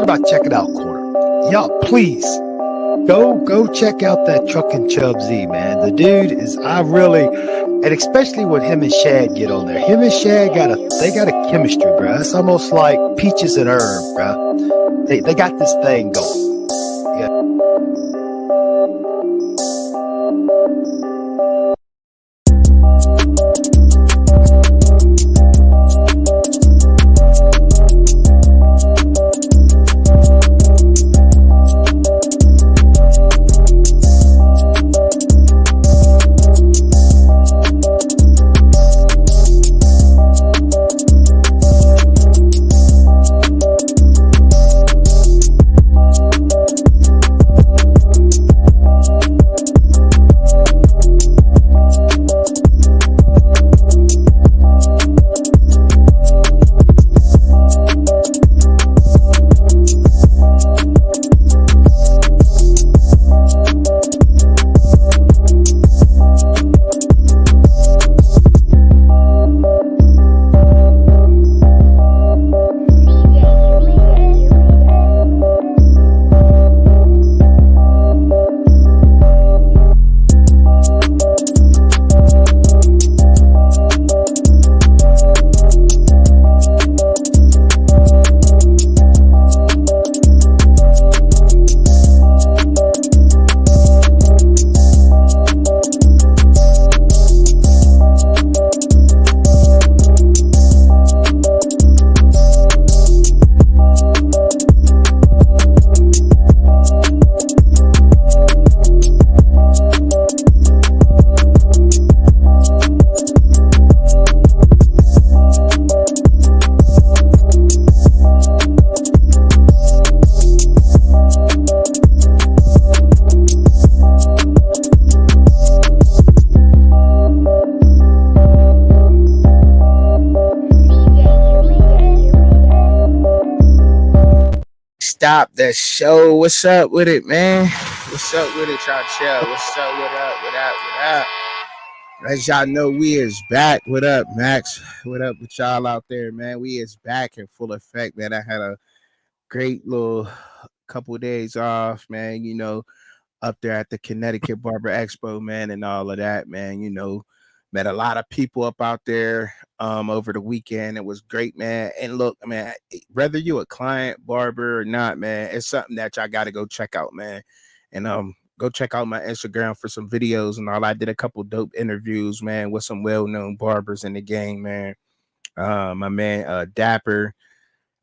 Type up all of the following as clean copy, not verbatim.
about checking out Corner? Y'all, please go check out that Truck and Chub Z, man. The dude is and especially when him and Shad get on there. Him and Shad got a chemistry, bro. It's almost like peaches and herb, bro. They got this thing going. Yeah. Stop that show. What's up with it, man? What's up with it, y'all? Chill. What's up? What up? What up? What up? As y'all know, we is back. What up, Max? What up with y'all out there, man? We is back in full effect, man. I had a great little couple of days off, man. Up there at the Connecticut Barber Expo, man, and all of that, man. Met a lot of people up out there over the weekend. It was great, man. And look, man, whether you a client barber or not, man, it's something that y'all got to go check out, man. And go check out my Instagram for some videos and all. I did a couple dope interviews, man, with some well-known barbers in the game, man. My man Dapper,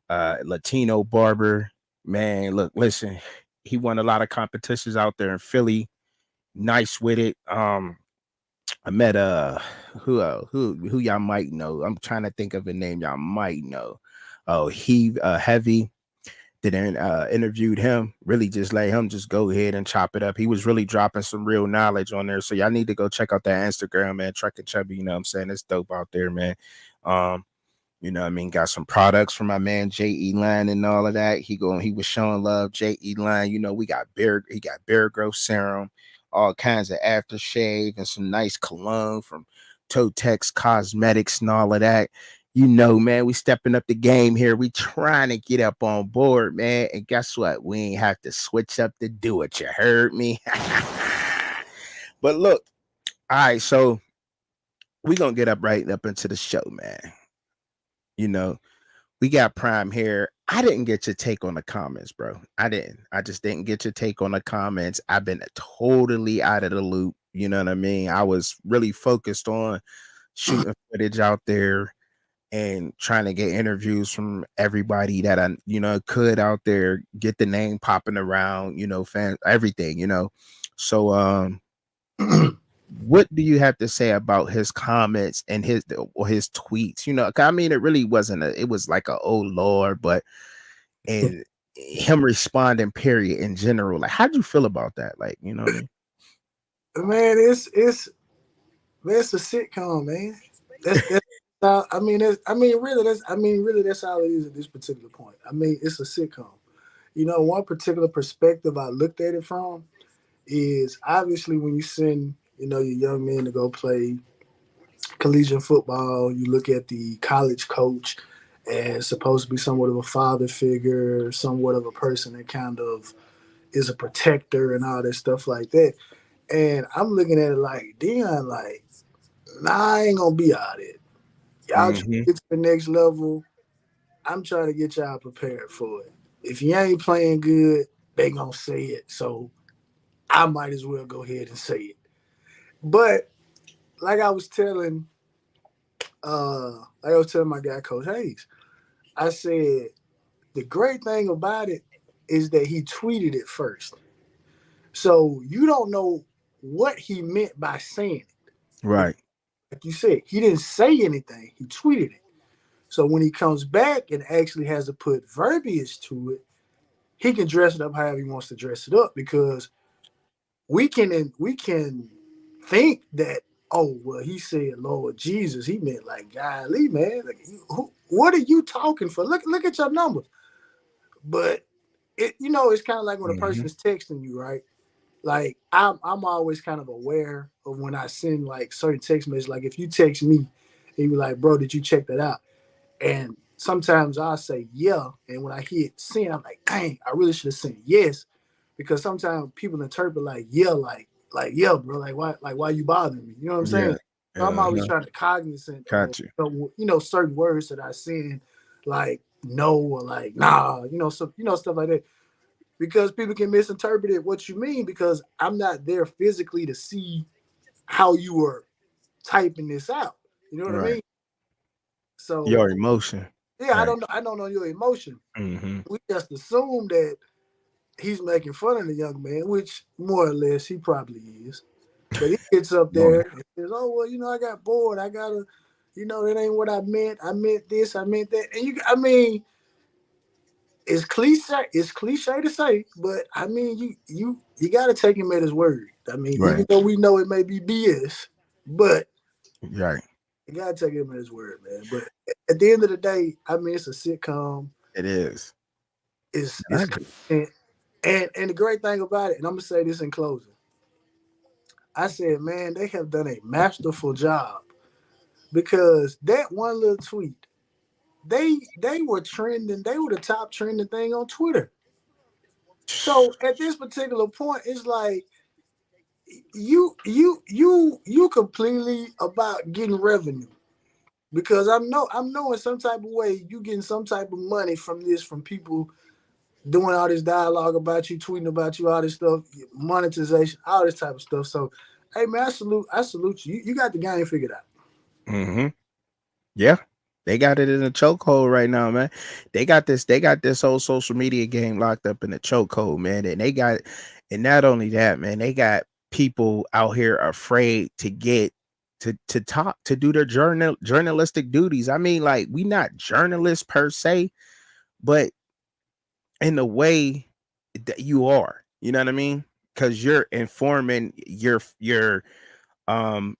Latino barber, man. Look, listen, he won a lot of competitions out there in Philly. Nice with it. I met who y'all might know. I'm trying to think of a name y'all might know. Oh, he Heavy. Didn't interviewed him. Really just let him just go ahead and chop it up. He was really dropping some real knowledge on there. So y'all need to go check out that Instagram, man. Truck and Chubby, you know what I'm saying? It's dope out there, man. Got some products from my man J.E. Line and all of that. He was showing love. J.E. Line, he got bear growth serum, all kinds of aftershave, and some nice cologne from Totex Cosmetics and all of that. Man, we stepping up the game here. We trying to get up on board, man. And guess what? We ain't have to switch up to do it. You heard me? But look, all right, so we gonna get up right up into the show, man. We got Prime here. I didn't get your take on the comments, bro. I didn't. I just didn't get your take on the comments. I've been totally out of the loop. You know what I mean? I was really focused on shooting footage out there and trying to get interviews from everybody that I, could out there, get the name popping around, fans, everything, So, what do you have to say about his comments and his tweets? I mean, it really wasn't it was like a oh Lord, but and him responding period in general. Like, how'd you feel about that? Like, what I mean? Man, it's a sitcom, man. That's really that's all it is at this particular point. I mean, it's a sitcom. One particular perspective I looked at it from is obviously when you send, your young men to go play collegiate football, you look at the college coach and supposed to be somewhat of a father figure, somewhat of a person that kind of is a protector and all that stuff like that. And I'm looking at it like Dion, like, nah, I ain't gonna be out it. Y'all try to Mm-hmm. get to the next level. I'm trying to get y'all prepared for it. If you ain't playing good, they gonna say it. So I might as well go ahead and say it. But like I was telling, my guy, Coach Hayes, I said the great thing about it is that he tweeted it first. So you don't know what he meant by saying it. Right. Like you said, he didn't say anything. He tweeted it. So when he comes back and actually has to put verbiage to it, he can dress it up however he wants to dress it up because we can think that, oh well, he said Lord Jesus, he meant like golly, man, like, what are you talking for? Look at your numbers. But it's kind of like when a Mm-hmm. person is texting you, right? Like I'm always kind of aware of when I send like certain text messages. Like if you text me and you be like, bro, did you check that out? And sometimes I say yeah, and when I hit send, I'm like, dang, I really should have sent yes, because sometimes people interpret like yeah, like yeah, bro, like why you bothering me? You know what I'm Yeah. saying? So I'm always Uh-huh. trying to cognizant of Got you. certain words that I send, like no or like nah, stuff like that, because people can misinterpret it what you mean, because I'm not there physically to see how you were typing this out. You know what I Right. mean? So Your emotion. yeah, I Right. don't know. I don't know your emotion. Mm-hmm. We just assume that he's making fun of the young man, which more or less he probably is. But he gets up Oh, there and says, "Oh well, I got bored. I gotta, that ain't what I meant. I meant this. I meant that." And I mean, it's cliche. It's cliche to say, but I mean, you got to take him at his word. I mean, even right. though we know it may be BS, but Right. you got to take him at his word, man. But at the end of the day, I mean, it's a sitcom. It is. It's I agree. content. And the great thing about it, and I'm gonna say this in closing, I said, man, they have done a masterful job, because that one little tweet, they were trending, they were the top trending thing on Twitter. So at this particular point, it's like you completely about getting revenue, because I'm knowing some type of way you getting some type of money from this, from people doing all this dialogue about you, tweeting about you, all this stuff, monetization, all this type of stuff. So, hey man, I salute you. You got the game figured out. Mm-hmm. Yeah. They got it in a chokehold right now, man. They got this whole social media game locked up in a chokehold, man. And not only that, man, they got people out here afraid to get to talk, to do their journalistic duties. I mean, like, we not journalists per se, but in the way that you are, you know what I mean? Because you're informing um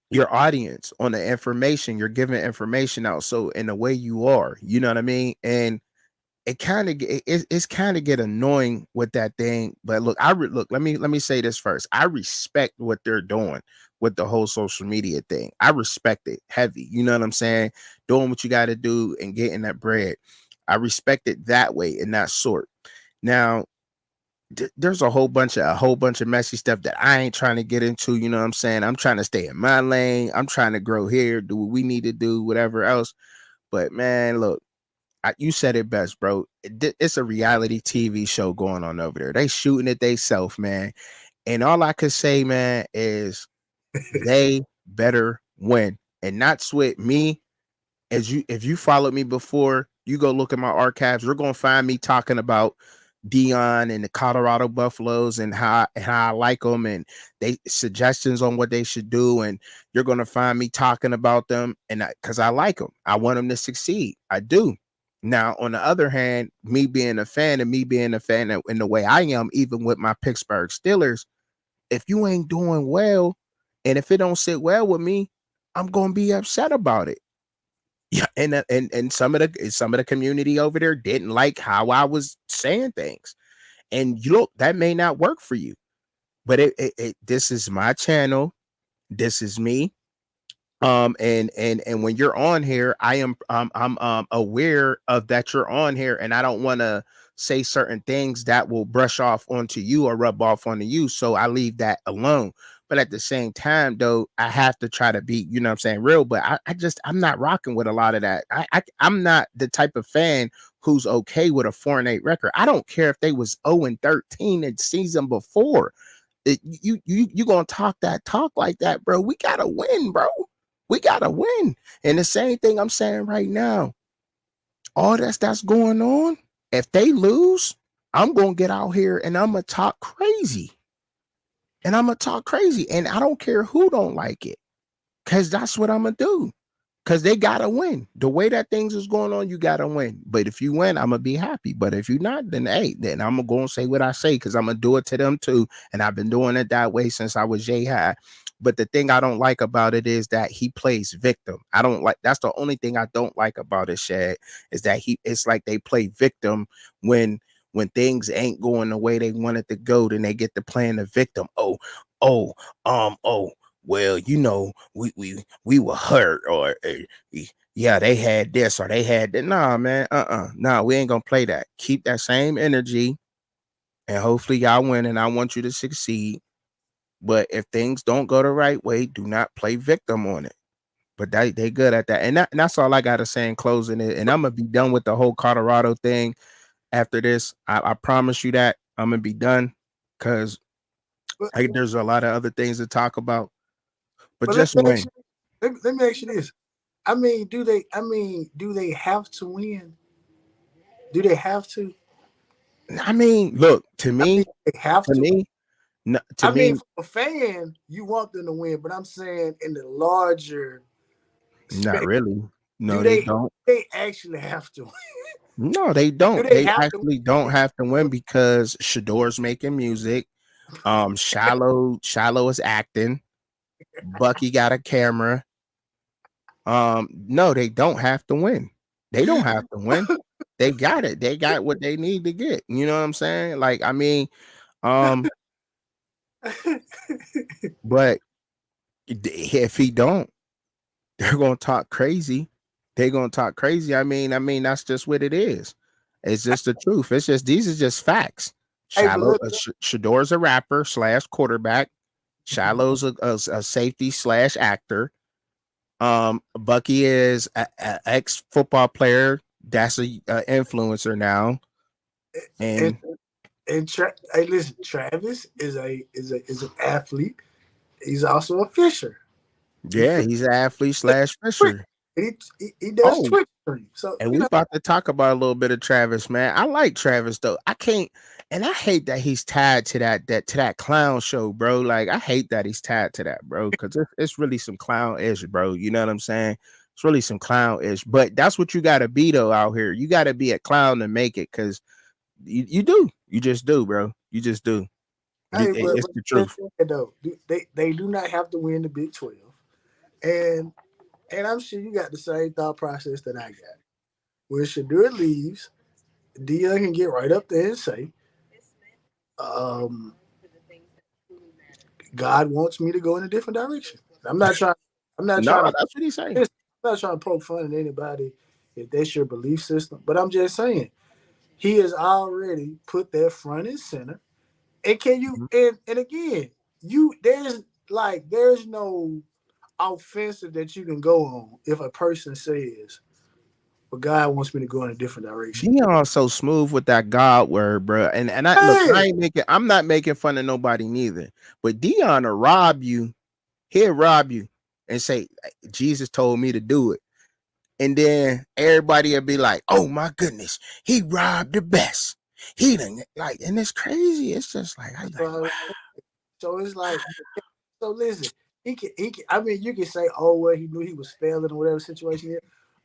your audience on the information, you're giving information out. So in the way you are, you know what I mean? And it's kind of get annoying with that thing. But look, look, let me say this first. I respect what they're doing with the whole social media thing. I respect it heavy. You know what I'm saying? Doing what you got to do and getting that bread. I respect it that way and that sort. Now, there's a whole bunch of messy stuff that I ain't trying to get into. You know what I'm saying? I'm trying to stay in my lane. I'm trying to grow here, do what we need to do, whatever else. But man, look, you said it best, bro. It's a reality TV show going on over there. They shooting it theyself, man. And all I could say, man, is they better win. And that's with me. If you followed me before, you go look at my archives, you're gonna find me talking about Dion and the Colorado Buffaloes and how I like them, and they suggestions on what they should do. And you're gonna find me talking about them, and because I like them, I want them to succeed. I do. Now, on the other hand, me being a fan in the way I am, even with my Pittsburgh Steelers, if you ain't doing well, and if it don't sit well with me, I'm gonna be upset about it. Yeah, and some of the community over there didn't like how I was saying things. And you look, that may not work for you, but this is my channel. This is me. And when you're on here, I'm aware of that you're on here, and I don't want to say certain things that will brush off onto you or rub off onto you, so I leave that alone. But at the same time, though, I have to try to be, you know what I'm saying, real. But I'm not rocking with a lot of that. I'm not the type of fan who's okay with a 4-8 record. I don't care if they was 0-13 in season before. You gonna talk that talk like that, bro? We gotta win, bro. We gotta win. And the same thing I'm saying right now, all that's going on. If they lose, I'm gonna get out here and I'm gonna talk crazy. And I'm gonna talk crazy. And I don't care who don't like it. Cause that's what I'm gonna do. Cause they gotta win. The way that things is going on, you gotta win. But if you win, I'm gonna be happy. But if you're not, then hey, then I'm gonna go and say what I say, because I'm gonna do it to them too. And I've been doing it that way since I was J High. But the thing I don't like about it is that he plays victim. I don't like, that's the only thing I don't like about it, Shad, is that it's like they play victim when things ain't going the way they want it to go, then they get to playing the victim. Oh, oh, well, we were hurt, or yeah, they had this or they had that. Nah, man, nah, we ain't gonna play that. Keep that same energy, and hopefully y'all win. And I want you to succeed. But if things don't go the right way, do not play victim on it. But they good at that, and that's all I gotta say in closing it. And I'm gonna be done with the whole Colorado thing after this. I promise you that I'm gonna be done, because But, there's a lot of other things to talk about. But but just win. let me ask you this. I mean, do they have to win? Do they have to? I mean, look, I mean, they have to to. me, no, to I mean, me, for a fan, you want them to win, but I'm saying in the larger not spec, really. do No, they don't. they actually have to win? No, they Do don't. they They have to actually don't have to win, because Shador's making music. Shallow is acting. Bucky got a camera. No, they don't have to win. They don't have to win. They got it. They got what they need to get. You know what I'm saying? Like, I mean, um, win? but if he don't, they're gonna talk crazy. They're gonna talk crazy. I mean, that's just what it is. It's just the truth. It's just, these are just facts. Hey, but look, Shador's a rapper slash quarterback. Shallow's a safety slash actor. Bucky is a ex football player. That's a influencer now. and And hey, listen, Travis is an athlete. He's also a fisher. He yeah, fishes he's an athlete slash Twitch. fisher. He does Oh, Twitch streams. So and we about to talk about a little bit of Travis, man. I like Travis though. I can't, and I hate that he's tied to that clown show, bro. Like, I hate that he's tied to that, bro, because it's really some clown ish, bro. You know what I'm saying? It's really some clown ish. But that's what you got to be though out here. You got to be a clown to make it, because you do. You just do, bro. You just do. Hey, It's the truth. though, they do not have to win the Big 12, and I'm sure you got the same thought process that I got. When Shadur leaves, Dion can get right up there and say, um, "God wants me to go in a different direction." I'm not trying. I'm not No, trying to. that's what he's saying. I'm not trying to poke fun at anybody if that's your belief system. But I'm just saying he has already put that front and center. And can you and again, you there's no offensive that you can go on if a person says, "Well, God wants me to go in a different direction." Dion's so smooth with that God word, bro. And I look, Hey, I'm not making fun of nobody neither. But Dion will rob you. He'll rob you and say, Jesus told me to do it. And then everybody will be like, oh my goodness, he robbed the best. He didn't, like, and it's crazy. It's just like, I like, wow. so, so it's like, so listen, I mean, you can say, "Oh, well, he knew he was failing or whatever situation is,"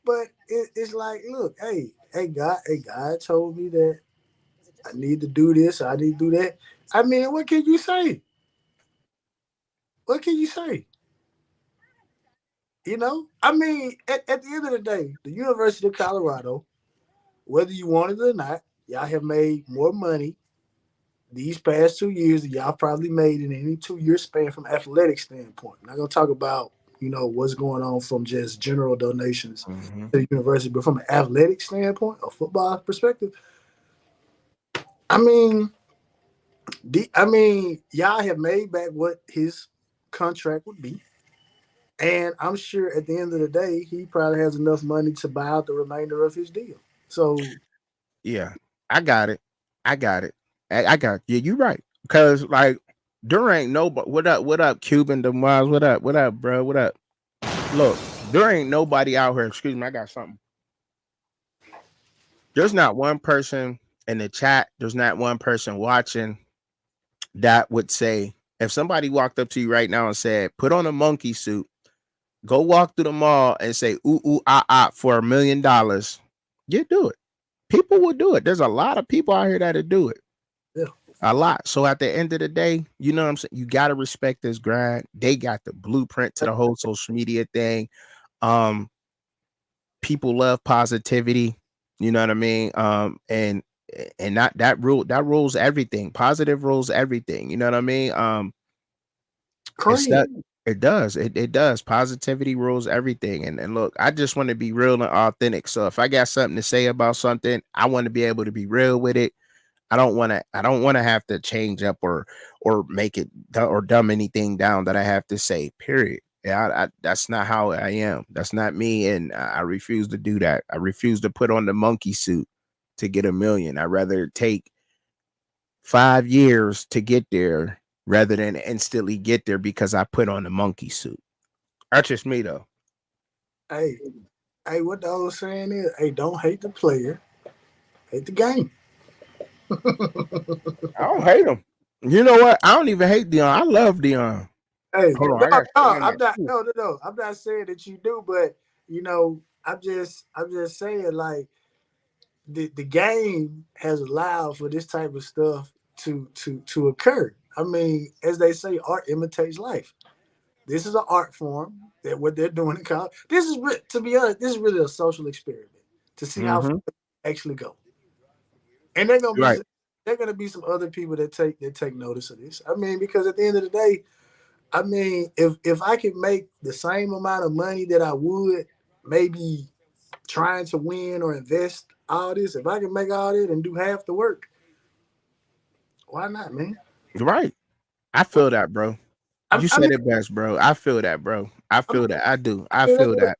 but it's like, look, hey, God told me that I need to do this, I need to do that. I mean, what can you say? What can you say? I mean, at the end of the day, the University of Colorado, whether you want it or not, y'all have made more money these past 2 years than y'all probably made in any 2 year span from athletic standpoint. I'm not gonna talk about what's going on from just general donations Mm-hmm. to the university, but from an athletic standpoint, a football perspective, I mean, y'all have made back what his contract would be. And I'm sure at the end of the day, he probably has enough money to buy out the remainder of his deal. So, Yeah, I got it. I got it. I got yeah. You right. Because like there ain't nobody. What up? What up? Cuban Demois. What up? What up, bro? What up? Look, there ain't nobody out here. Excuse me. I got something. There's not one person in the chat. There's not one person watching that would say if somebody walked up to you right now and said, "Put on a monkey suit, go walk through the mall and say ooh ooh ah ah for $1 million," you do it. People will do it. There's a lot of people out here that'll do it. yeah. A lot. So at the end of the day, you know what I'm saying? You gotta respect this grind. They got the blueprint to the whole social media thing. Um, people love positivity, you know what I mean? And not that rules everything. Positive rules everything, you know what I mean? Cream. Instead it does. It does. Positivity rules everything. And look, I just want to be real and authentic. So if I got something to say about something, I want to be able to be real with it. I don't want to have to change up or make it or dumb anything down that I have to say. Period. Yeah, that's not how I am. That's not me, and I refuse to do that. I refuse to put on the monkey suit to get $1 million. I'd rather take 5 years to get there rather than instantly get there because I put on the monkey suit. That's just me though. Hey, hey, what the old saying is, hey, don't hate the player, hate the game. I don't hate him. You know what? I don't even hate Dion. I love Dion. Hey, Hold on, no, I got no, something in I'm my not. foot. No, no, no. I'm not saying that you do, but I'm just saying like the game has allowed for this type of stuff to occur. I mean, as they say, art imitates life. This is an art form that what they're doing in college. To be honest, this is really a social experiment to see how far Mm-hmm. it actually go. And they're gonna be Right. they're gonna be some other people that take notice of this. I mean, because at the end of the day, I mean, if I can make the same amount of money that I would maybe trying to win or invest all this, if I can make all that and do half the work, why not, man? Right. I feel that, bro. I, You I said mean, it best, bro. I feel that, bro. I I mean, feel that. I do. I let's, feel that.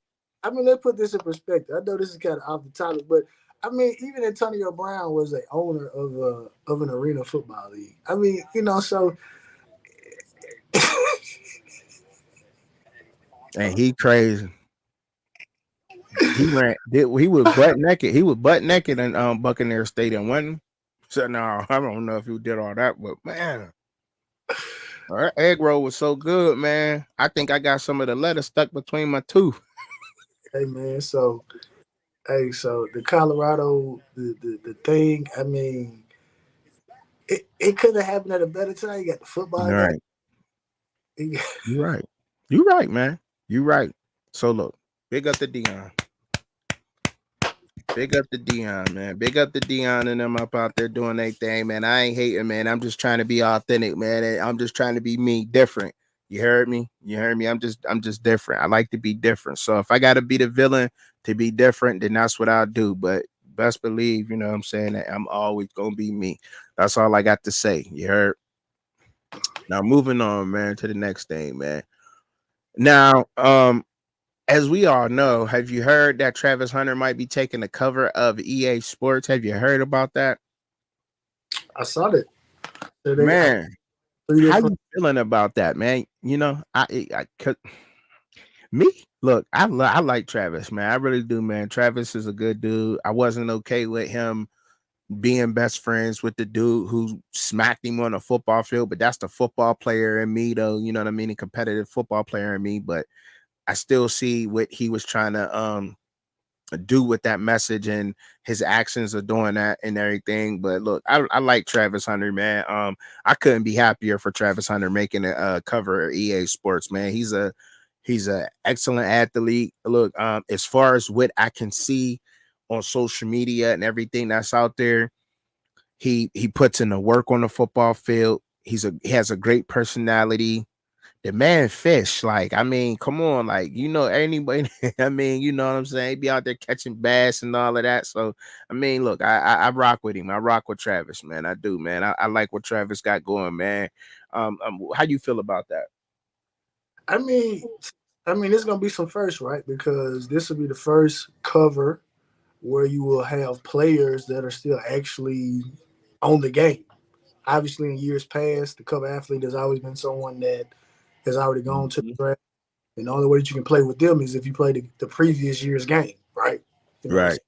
let's put this in perspective. I know this is kind of off the topic, but I mean, even Antonio Brown was a owner of an arena football league. I mean, so And he crazy. He ran. He was butt naked. He was butt naked in Buccaneer Stadium. Wasn't he? So no, I don't know if he did all that, but man, that egg roll was so good, man. I think I got some of the lettuce stuck between my tooth. hey man, so the Colorado the thing. I mean, it could have happened at a better time. You got the All football game. right. You right. You right, man. You right. So look, big up to Dion. Big up to Dion, man. Big up to Dion and them up out there doing their thing, man. I ain't hating, man. I'm just trying to be authentic, man. And I'm just trying to be me, different. You heard me? You heard me? I'm just different. I like to be different. So if I gotta be the villain to be different, then that's what I'll do. But best believe, you know what I'm saying, that I'm always gonna be me. That's all I got to say. You heard? Now moving on, man, to the next thing, man. Now, as we all know, have you heard that Travis Hunter might be taking the cover of EA Sports? Have you heard about that? I saw that. So they got Man, three how different. you feeling about that, man? You know, I could me look, I like Travis, man. I really do, man. Travis is a good dude. I wasn't okay with him being best friends with the dude who smacked him on the football field, but that's the football player in me, though. You know what I mean? A competitive football player in me, but I still see what he was trying to do with that message, and his actions are doing that and everything. But look, I like Travis Hunter, man. I couldn't be happier for Travis Hunter making a cover of EA Sports, man. He's a excellent athlete. Look, as far as what I can see on social media and everything that's out there, he puts in the work on the football field. He has a great personality. the man fish. Like, I mean, come on, like, anybody, I mean, you know what I'm saying? He be out there catching bass and all of that. So, I mean, look, I rock with him. I rock with Travis, man. I do, man. I like what Travis got going, man. How you feel about that? I mean, it's gonna be some first, right? Because this will be the first cover where you will have players that are still actually on the game. Obviously, in years past, the cover athlete has always been someone that has already gone to the Mhm. draft, and the only way that you can play with them is if you play the previous year's game, right? You know what I'm Right.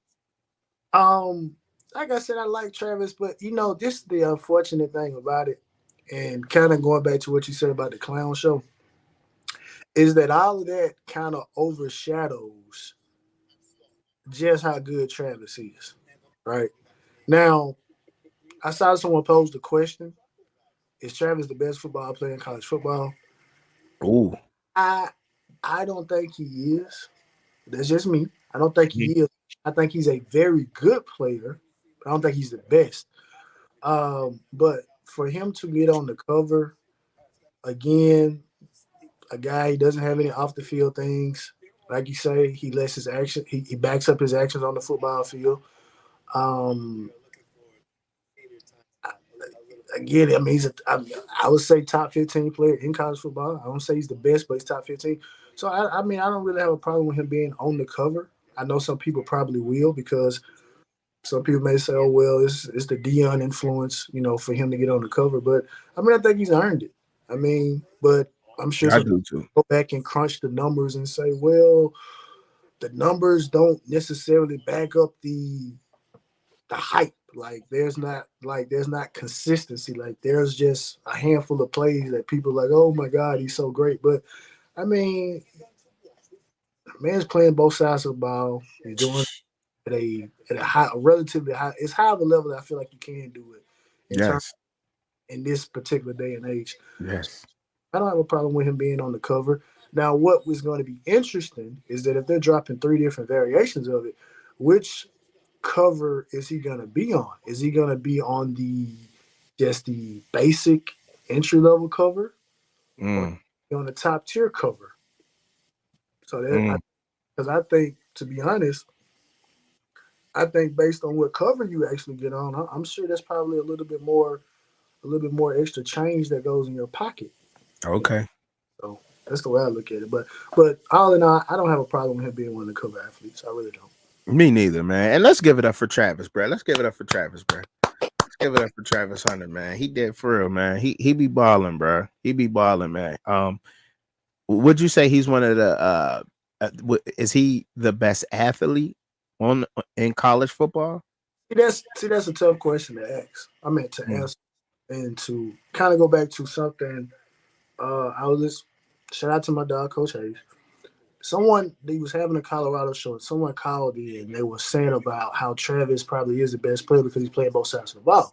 saying? Like I said, I like Travis, but this is the unfortunate thing about it, and kind of going back to what you said about the clown show, is that all of that kind of overshadows just how good Travis is, right? Now, I saw someone pose the question: is Travis the best football player in college football? Ooh. I I don't think he is. That's just me. I don't think he Mhm. is. I think he's a very good player. I don't think he's the best. But for him to get on the cover again, a guy he doesn't have any off the field things. Like you say, he lets his action. He backs up his actions on the football field. Um, Again, I mean, I would say top 15 player in college football. I don't say he's the best, but he's top 15. So I mean, I don't really have a problem with him being on the cover. I know some people probably will because some people may say, "Oh well, it's the Dion influence, for him to get on the cover." But I mean, I think he's earned it. I mean, but I'm sure I some people do too. go back and crunch the numbers and say, "Well, the numbers don't necessarily back up the hype. There's not consistency. Like there's just a handful of plays that people are like, oh my God, he's so great." But I mean, man's playing both sides of the ball. He's doing it at a high, a relatively high. It's high of a level that I feel like you can do it in terms Yes. in this particular day and age. Yes. I don't have a problem with him being on the cover. Now, what was going to be interesting is that if they're dropping three different variations of it, which cover is he gonna be on? Is he gonna be on the basic entry level cover, or Mm, on the top tier cover? So mm. because I think, to be honest, I think based on what cover you actually get on, I'm sure that's probably a little bit more extra change that goes in your pocket. You know, Okay. so that's the way I look at it. But all in all, I don't have a problem with him being one of the cover athletes. I really don't. Me neither, man. And let's give it up for Travis, bro. Let's give it up for Travis, bro. Let's give it up for Travis Hunter, man. He did for real, man. He be balling, bro. He be balling, man. Would you say he's one of the is he the best athlete on in college football? See, that's a tough question to ask. I mean, to Mm, answer and to kind of go back to something. I was just shout out to my dog, Coach Hayes. Someone he was having a Colorado show. And someone called in and they were saying about how Travis probably is the best player because he's playing both sides of the ball.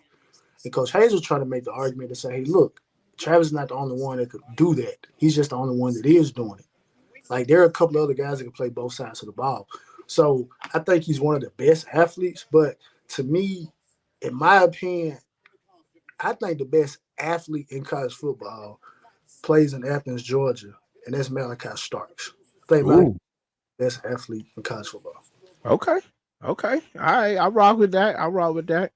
And Coach Hayes was trying to make the argument to say, "Hey, look, Travis is not the only one that could do that. He's just the only one that is doing it. Like there are a couple of other guys that can play both sides of the ball. So I think he's one of the best athletes. But to me, in my opinion, I think the best athlete in college football plays in Athens, Georgia, and that's Malachi Starks. I think Malachi ooh, is the best athlete in college football. okay, okay. All right, I rock with that. I rock with that.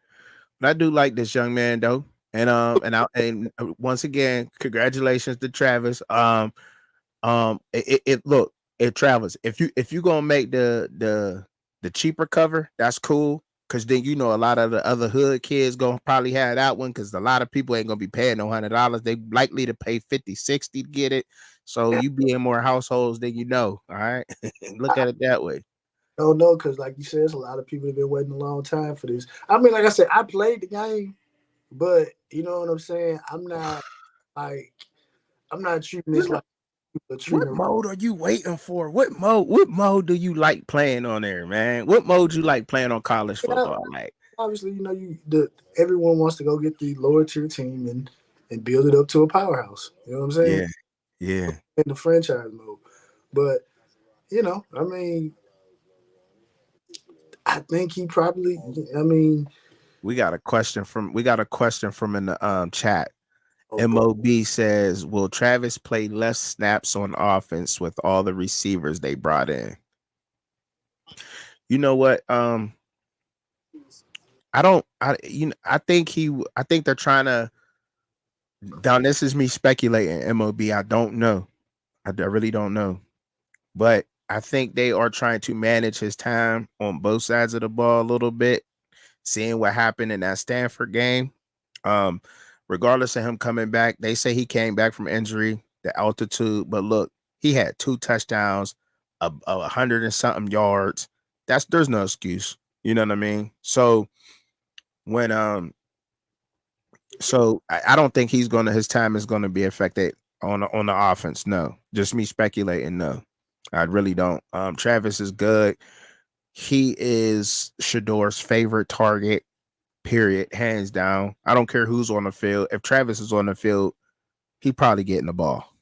But I do like this young man though, and once again, congratulations to Travis. It look, it Travis. If you gonna make the cheaper cover, that's cool. Cause then a lot of the other hood kids gonna probably have that one. Cause a lot of people ain't gonna be paying no $100. They likely to pay 50, 60 to get it. So you be in more households than you know. All right. Look I at it that way. don't know because, like you said, there's a lot of people that have been waiting a long time for this. I mean, like I said, I played the game, but you know what I'm saying. Like I'm not treating this like people are What treating. mode are you waiting for? What mode do you like playing on there, man? What mode you like playing on college Yeah, football? Like, obviously, everyone wants to go get the lower tier team and build it up to a powerhouse. You know what I'm saying? yeah, yeah. In the franchise mode, but I mean, I think he probably. I mean, We got a question from in the chat. Oh boy. MOB says, will Travis play less snaps on offense with all the receivers they brought in? You know what? I don't. I think they're trying to. Down. This is me speculating. MOB. I don't know. I really don't know. But I think they are trying to manage his time on both sides of the ball a little bit, seeing what happened in that Stanford game. Um, Regardless of him coming back, they say he came back from injury, the altitude. But look, he had 2 touchdowns, a hundred and something yards. There's no excuse. You know what I mean? So when I don't think his time is gonna be affected on the offense. No, just me speculating. No, I really don't. Travis is good. He is Shador's favorite target. Period, hands down. I don't care who's on the field. If Travis is on the field, he probably getting the ball.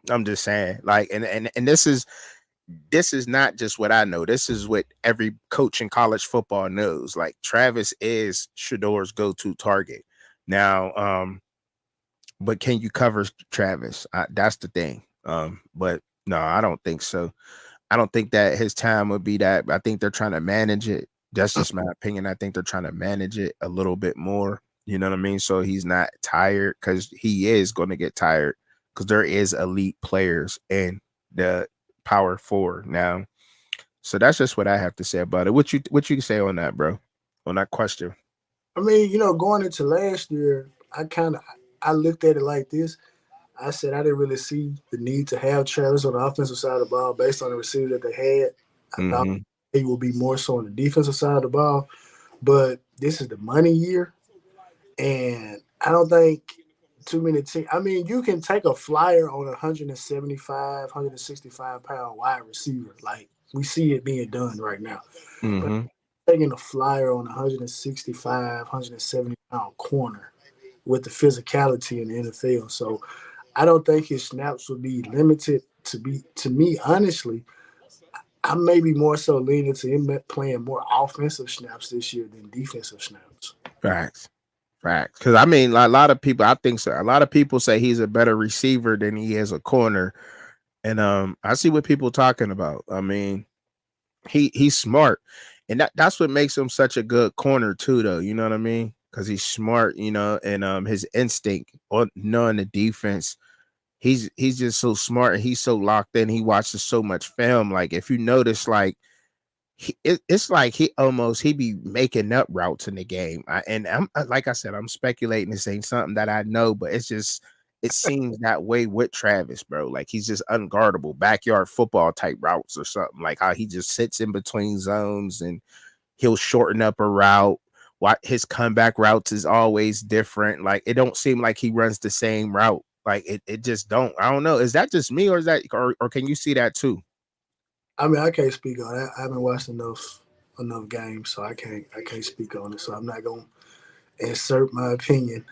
I'm just saying, like, and this is not just what I know. This is what every coach in college football knows. Like Travis is Shador's go-to target. Now, but can you cover Travis? That's the thing. But no, I don't think so. I don't think that his time would be that. I think they're trying to manage it. That's just my opinion. I think they're trying to manage it a little bit more. You know what I mean? So he's not tired, because he is going to get tired, because there is elite players in the power four now. So that's just what I have to say about it. What you say on that, bro? On that question? I mean, going into last year, I looked at it like this. I said I didn't really see the need to have Travis on the offensive side of the ball based on the receiver that they had. I thought Mm-hmm. he would be more so on the defensive side of the ball. But this is the money year, and I don't think too many teams. I mean, you can take a flyer on a 175, 165 pound wide receiver. Like we see it being done right now. But Mm-hmm. taking a flyer on a 165, 170 pound corner with the physicality in the NFL. So I don't think his snaps would be limited to me, honestly. I may be more so leaning to him playing more offensive snaps this year than defensive snaps. Facts. Facts. Because I mean, a lot of people, I think so. A lot of people say he's a better receiver than he is a corner, and I see what people talking about. I mean, he's smart, and that's what makes him such a good corner too, though. You know what I mean? Because he's smart, and his instinct on knowing the defense. He's just so smart, and he's so locked in. He watches so much film. Like if you notice, like it's like he be making up routes in the game. And I'm like I said, I'm speculating and saying something that I know, but it seems that way with Travis, bro. Like he's just unguardable, backyard football type routes or something. Like how he just sits in between zones and he'll shorten up a route. What his comeback routes is always different. Like it don't seem like he runs the same route. Like it just don't. I don't know. Is that just me, or is that or can you see that too? I mean, I can't speak on that. I haven't watched enough games, so I can't speak on it. So I'm not gonna insert my opinion.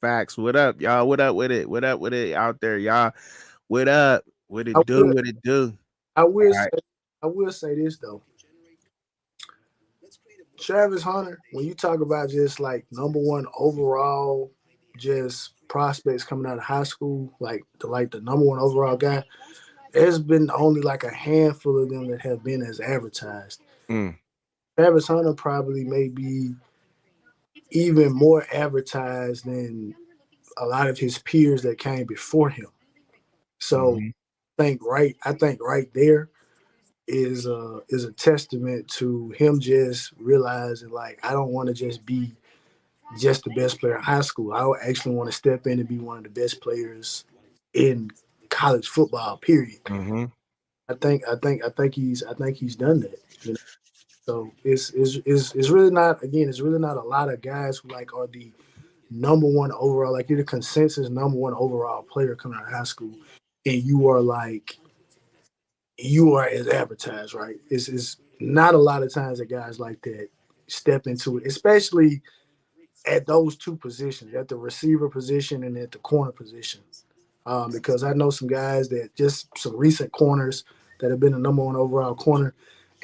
Facts. What up, y'all? What up with it? What up with it out there, y'all? What up? What I it do? will What it do? I will All say right. I will say this though. Travis Hunter, when you talk about just like number one overall, just prospects coming out of high school, like the number one overall guy, there's been only like a handful of them that have been as advertised. Mm, Travis Hunter probably may be even more advertised than a lot of his peers that came before him. So hmm I think right there is a testament to him just realizing like I don't want to just be just the best player in high school. I actually want to step in and be one of the best players in college football. Period. hmm I think he's done that. So it's really not again. It's really not a lot of guys who like are the number one overall. Like you're the consensus number one overall player coming out of high school, and you are as advertised, right? It's not a lot of times that guys like that step into it, especially at those two positions, at the receiver position and at the corner position. Because I know some guys that just some recent corners that have been the number one overall corner,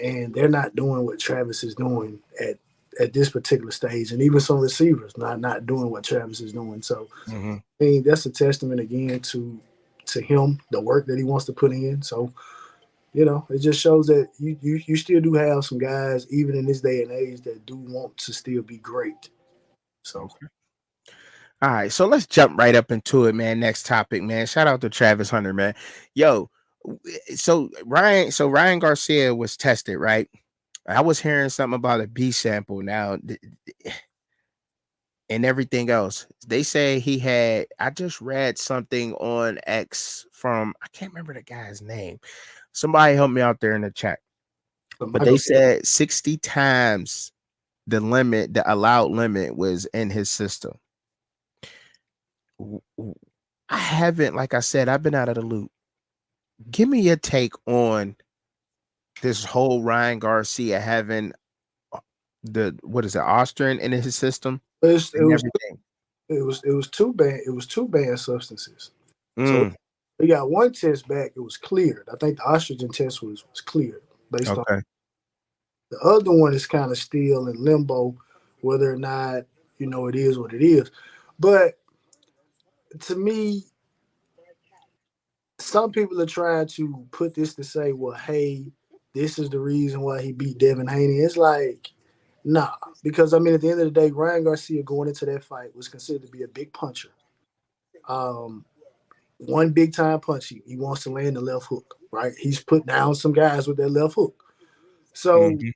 and they're not doing what Travis is doing at this particular stage, and even some receivers not doing what Travis is doing. So Mm-hmm. I mean, that's a testament again to him, the work that he wants to put in. So it just shows that you still do have some guys, even in this day and age, that do want to still be great. So Okay. All right, so let's jump right up into it, man. Next topic, man. Shout out to Travis Hunter, man. Yo, so Ryan Garcia was tested, right? I was hearing something about a B sample now and everything else. They say he had. I just read something on X from I can't remember the guy's name. Somebody help me out there in the chat. but But they Michael, said 60 times the allowed limit was in his system. I haven't, like I said, I've been out of the loop. Give me your take on this whole Ryan Garcia having the what is it, Austrian in his system it and was everything. two banned substances. So Mm, we got one test back. It was cleared. I think the oxygen test was cleared based on okay. the other one is kind of still in limbo, whether or not it is what it is. But to me, some people are trying to put this to say, well, hey, this is the reason why he beat Devin Haney. It's like, nah, because I mean, at the end of the day, Ryan Garcia going into that fight was considered to be a big puncher. Um, One big time punch, he wants to land the left hook, right? He's put down some guys with that left hook. So Mm-hmm,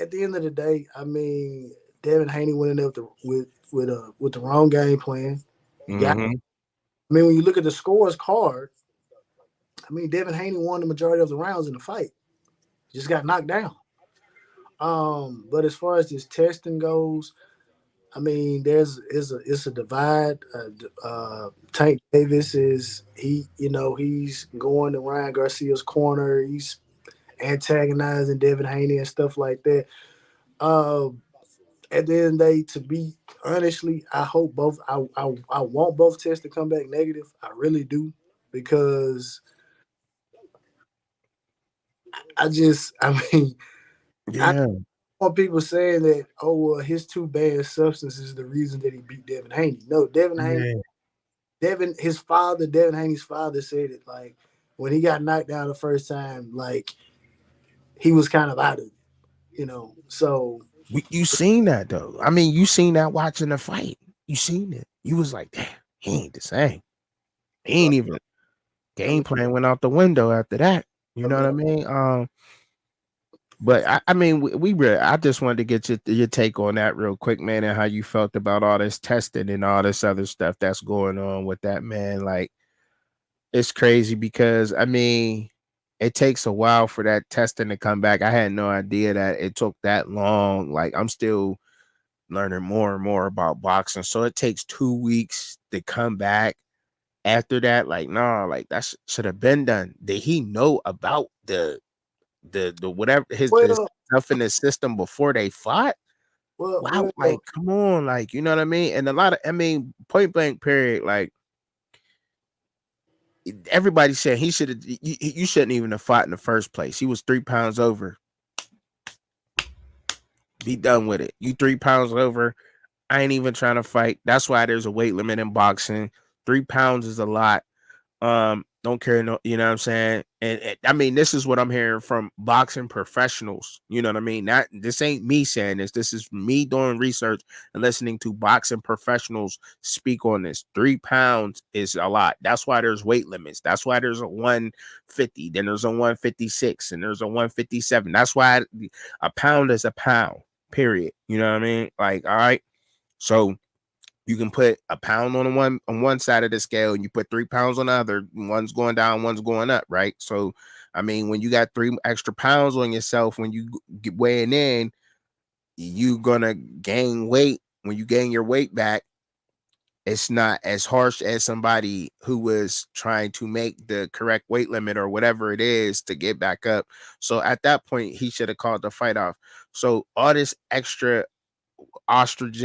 at the end of the day, I mean, Devin Haney went in there with the wrong game plan. He got. mm-hmm. I mean, when you look at the scores card, I mean, Devin Haney won the majority of the rounds in the fight. Just got knocked down. But as far as this testing goes, I mean, it's a divide. Tank Davis he's going to Ryan Garcia's corner. He's antagonizing Devin Haney and stuff like that. Um, at the end of the day, to be honestly, I hope both. I want both tests to come back negative. I really do because I mean, I Yeah, want people saying that, oh well, his two banned substances is the reason that he beat Devin Haney. No, yeah. Devin Haney's father said it like when he got knocked down the first time, like he was kind of out of it. So You seen that though. I mean, you seen that watching the fight. You seen it. You was like, damn, he ain't the same. He uh, ain't even I mean, game plan went out the window after that. You I know mean, what I mean? But I mean, we really. I just wanted to get your take on that real quick, man, and how you felt about all this testing and all this other stuff that's going on with that, man. Like, it's crazy because I mean, it takes a while for that testing to come back. I had no idea that it took that long. Like, I'm still learning more and more about boxing, so it takes 2 weeks to come back. After that, like, nah, like that should have been done. Did he know about the whatever his well, stuff in the system before they fought? well, Wow, well, like come on, like you know what I mean? And a lot of I mean, point blank period, like everybody said he should have you shouldn't even have fought in the first place. He was 3 pounds over. Be done with it. You 3 pounds over. I ain't even trying to fight. That's why there's a weight limit in boxing. 3 pounds is a lot. Don't care, no, you know what I'm saying? And I mean, this is what I'm hearing from boxing professionals. You know what I mean? Not this ain't me saying this. This is me doing research and listening to boxing professionals speak on this. 3 pounds is a lot. That's why there's weight limits. That's why there's a 150, then there's a 156, and there's a 157. That's why a pound is a pound, period. You know what I mean? Like, all right. So you can put a pound on one side of the scale and you put 3 pounds on the other. One's going down, one's going up, right? So, I mean, when you got 3 extra pounds on yourself, when you get weighing in, you gonna gain weight. When you gain your weight back, it's not as harsh as somebody who was trying to make the correct weight limit or whatever it is to get back up. So at that point, he should have called the fight off. So all this extra ostrich,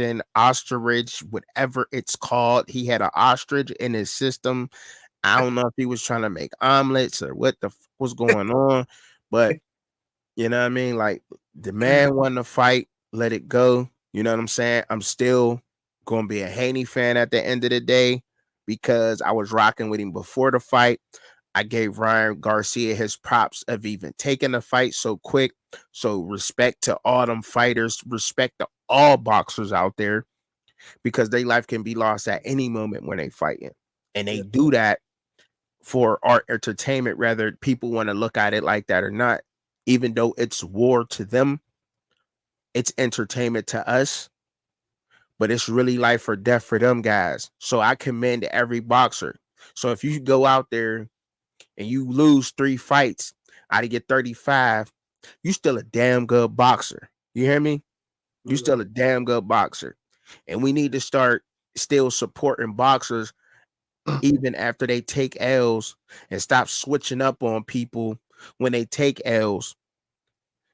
whatever it's called. He had an ostrich in his system. I don't know if he was trying to make omelets or what the was going on, but You know what I mean? Like the man won the fight, let it go. You know what I'm saying? I'm still gonna be a Haney fan at the end of the day because I was rocking with him before the fight. I gave Ryan Garcia his props of even taking the fight so quick. So respect to all them fighters, respect to all boxers out there because their life can be lost at any moment when they fighting. And they Yeah. do that for art entertainment, whether people want to look at it like that or not. Even though it's war to them, it's entertainment to us, but it's really life or death for them guys. So I commend every boxer. So if you go out there and you lose 3 fights out of your 35, you still a damn good boxer. You hear me? You still a damn good boxer. And we need to start still supporting boxers even after they take L's and stop switching up on people when they take L's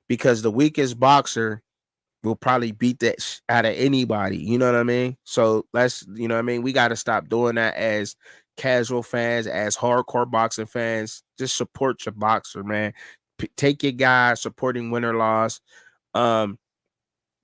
because the weakest boxer will probably beat that out of anybody. You know what I mean? So let's, you know what I mean? We got to stop doing that as casual fans, as hardcore boxing fans. Just support your boxer, man. Take your guy, supporting win or loss. Um,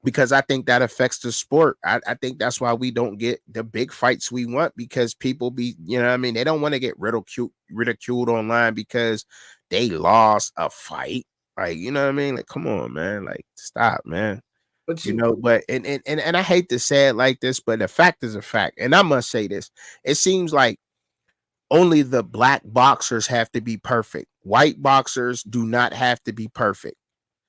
because I think that affects the sport. I think that's why we don't get the big fights we want because people be, you know what I mean? They don't want to get ridiculed online because they lost a fight. Like, you know what I mean? Like, come on, man. Like, stop, man. But You know, but and I hate to say it like this, but the fact is a fact. And I must say this. It seems like only the black boxers have to be perfect. White boxers do not have to be perfect.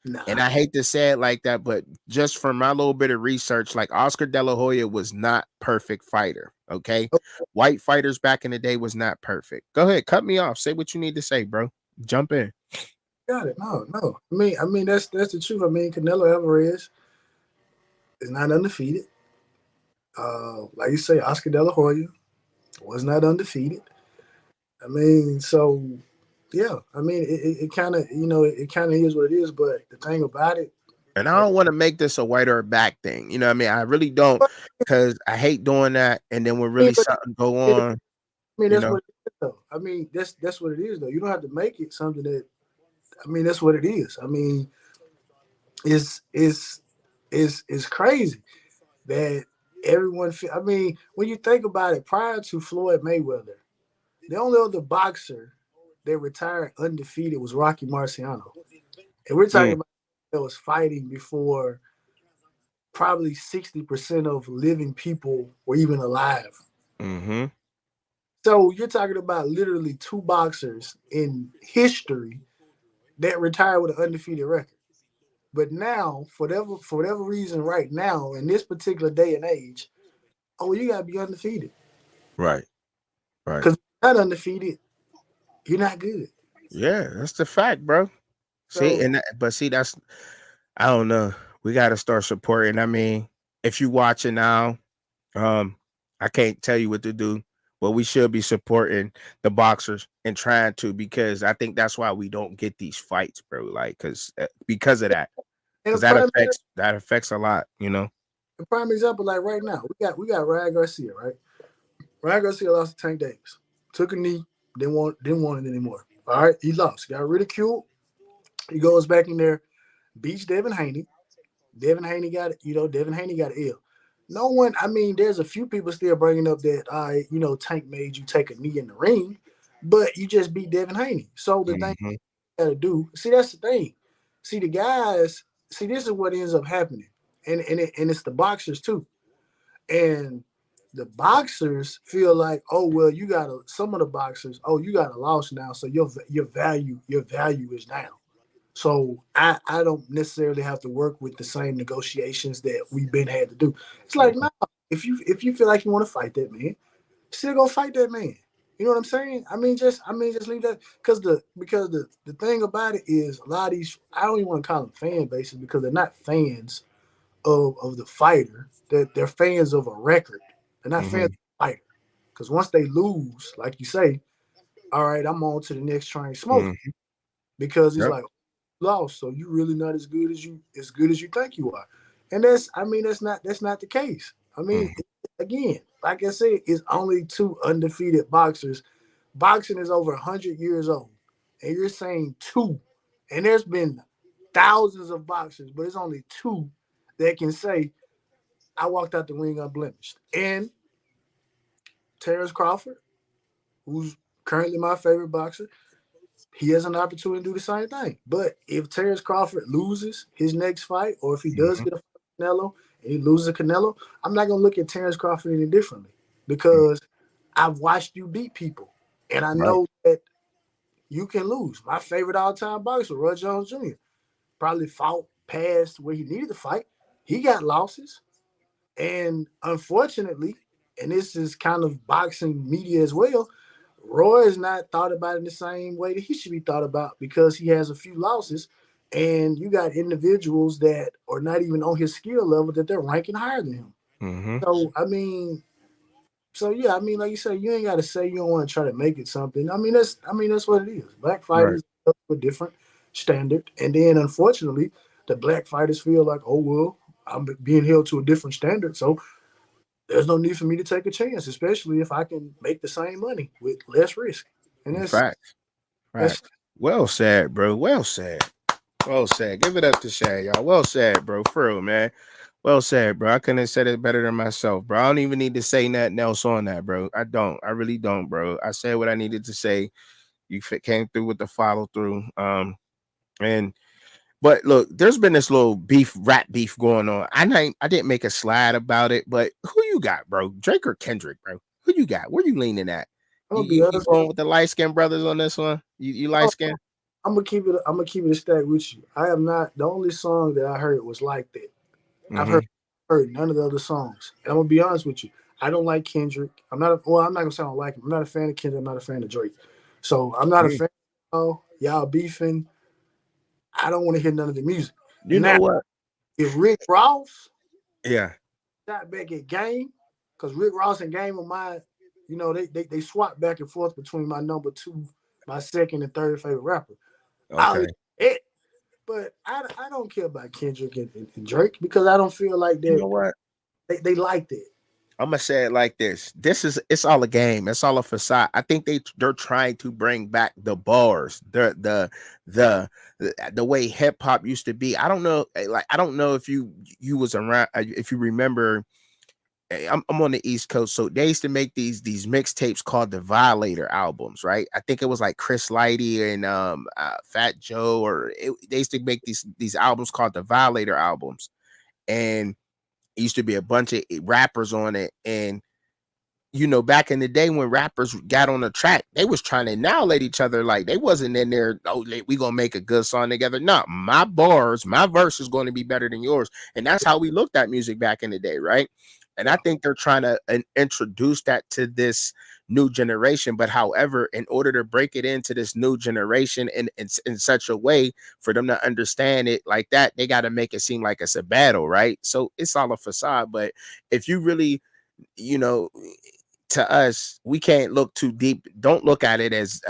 And nah. I hate to say it like that, but just from my little bit of research, like Oscar De La Hoya was not perfect fighter. Okay. White fighters back in the day was not perfect. Go ahead, cut me off. Say what you need to say, bro. Jump in. Got it. No, no. I mean that's the truth. I mean, Canelo Alvarez is not undefeated. Like you say, Oscar De La Hoya was not undefeated. I mean, so yeah. I mean, it kind of it kind of is what it is. But the thing about it, And I like, don't want to make this a white or a black thing. You know what I mean? I really don't, but, because I hate doing that. And then when I mean, really but something go I on, mean you that's know. what it is, though. I mean, that's what it is, though. You don't have to make it something that. I mean, that's what it is. I mean, it's crazy that everyone. I mean, when you think about it, prior to Floyd Mayweather, the only other boxer that retired undefeated was Rocky Marciano, and we're talking Mm, about that was fighting before probably 60% of living people were even alive. mm-hmm. So you're talking about literally 2 boxers in history that retired with an undefeated record. But now, for whatever reason, right now in this particular day and age, oh, you gotta be undefeated. Right. Right. Because if you're not undefeated, you're not good. Yeah, that's the fact, bro. See, So but see, that's, I don't know. We got to start supporting. I mean, if you watching now, um, I can't tell you what to do, but we should be supporting the boxers and trying to, because I think that's why we don't get these fights, bro. Like, because of that, and because that affects a lot, you know. a prime example, like right now, we got Ryan Garcia, right? Ryan Garcia lost to Tank Davis. Took a knee, didn't want it anymore. All right, he lost, got ridiculed. He goes back in there, beats Devin Haney. Devin Haney got an L. No one, I mean, there's a few people still bringing up that, Tank made you take a knee in the ring, but you just beat Devin Haney. So the thing Mm-hmm. you gotta do, see, that's the thing. See, the guys, see, this is what ends up happening. And it's the boxers too. And the boxers feel like, oh well, some of the boxers, oh, you got a loss now, so your value is down. So I don't necessarily have to work with the same negotiations that we've been had to do. It's like, no, if you feel like you want to fight that man, still go fight that man. You know what I'm saying? I mean just leave that, because the thing about it is, a lot of these, I don't even want to call them fan bases, because they're not fans of the fighter. They're fans of a record. They're not fans of Mm-hmm. the fighter. Because once they lose, like you say, all right, I'm on to the next train smoking, Mm-hmm. because it's Yep. like, lost, so you really not as good as you think you are. And that's not the case. I mean, Mm-hmm. again, like I said, it's only 2 undefeated boxers. Boxing is over 100 years old, and you're saying 2, and there's been thousands of boxers, but it's only two that can say I walked out the ring unblemished. And Terrence Crawford, who's currently my favorite boxer, he has an opportunity to do the same thing. But if Terrence Crawford loses his next fight, or if he does Mm-hmm. get a fight with Canelo and he loses a Canelo, I'm not gonna look at Terrence Crawford any differently because I've watched you beat people, and I Right. know that you can lose. My favorite all-time boxer, Roy Jones Jr., probably fought past where he needed to fight. He got losses, and unfortunately, and this is kind of boxing media as well, Roy is not thought about in the same way that he should be thought about because he has a few losses, and you got individuals that are not even on his skill level that they're ranking higher than him. Mm-hmm. So I mean, so yeah, I mean, like you said, you ain't got to say you don't want to try to make it something. I mean that's what it is. Black Right. fighters have a different standard, and then unfortunately, the black fighters feel like, oh well, I'm being held to a different standard, so there's no need for me to take a chance, especially if I can make the same money with less risk. And Facts. that's Facts. Well said, bro. Well said. Well said. Give it up to Shay, y'all. Well said, bro. For real, man. Well said, bro. I couldn't have said it better than myself, bro. I don't even need to say nothing else on that, bro. I don't. I really don't, bro. I said what I needed to say. You came through with the follow through. And but look, there's been this little rap beef going on. I didn't make a slide about it, but who you got, bro? Drake or Kendrick, bro? Who you got? Where you leaning at? I'm You gonna be you, you honest. going with the light skinned brothers on this one? You light skinned? I'm gonna keep it. I'm gonna keep it a stack with you. I am not the only song that I heard was like that. I've Mm-hmm. heard none of the other songs. And I'm gonna be honest with you. I don't like Kendrick. I'm not gonna say I don't like him. I'm not a fan of Kendrick. I'm not a fan of Drake. So I'm not a fan. Of y'all beefing. I don't want to hear none of the music. You know Now, what? if Rick Ross Yeah. shot back at Game, because Rick Ross and Game are my, they swap back and forth between my number two, my second and third favorite rapper. I'll Okay. it. But I don't care about Kendrick and Drake because I don't feel like You know what? they like that. I'm gonna say it like this. It's all a game. It's all a facade. I think they're trying to bring back the bars, the way hip hop used to be. I don't know, like I don't know if you was around, if you remember. I'm on the East Coast, so they used to make these mixtapes called the Violator albums, right? I think it was like Chris Lighty and Fat Joe, they used to make these albums called the Violator albums, and it used to be a bunch of rappers on it. And back in the day when rappers got on the track, they was trying to annihilate each other. Like they wasn't in there, oh, we gonna make a good song together. No, my bars, my verse is going to be better than yours. And that's how we looked at music back in the day, right? And I think they're trying to introduce that to this new generation. But however, in order to break it into this new generation in such a way for them to understand it like that, they got to make it seem like it's a battle, right? So it's all a facade. But if you really, you know, to us, we can't look too deep. Don't look at it as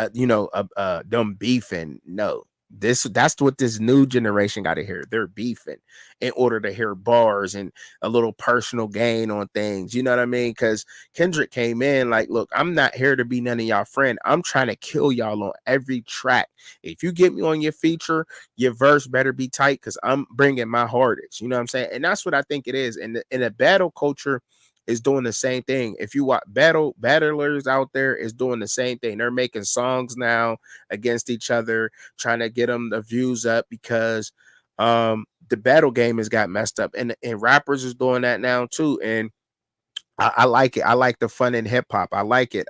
them beefing. No, that's what this new generation got to hear. They're beefing in order to hear bars and a little personal gain on things. You know what I mean? Because Kendrick came in like, look, I'm not here to be none of y'all friend. I'm trying to kill y'all on every track. If you get me on your feature, your verse better be tight because I'm bringing my hardest. You know what I'm saying? And that's what I think it is. And in a battle culture is doing the same thing. If you watch battlers out there is doing the same thing. They're making songs now against each other, trying to get them the views up because the battle game has got messed up. And rappers is doing that now too. And I like it. I like the fun in hip hop. I like it.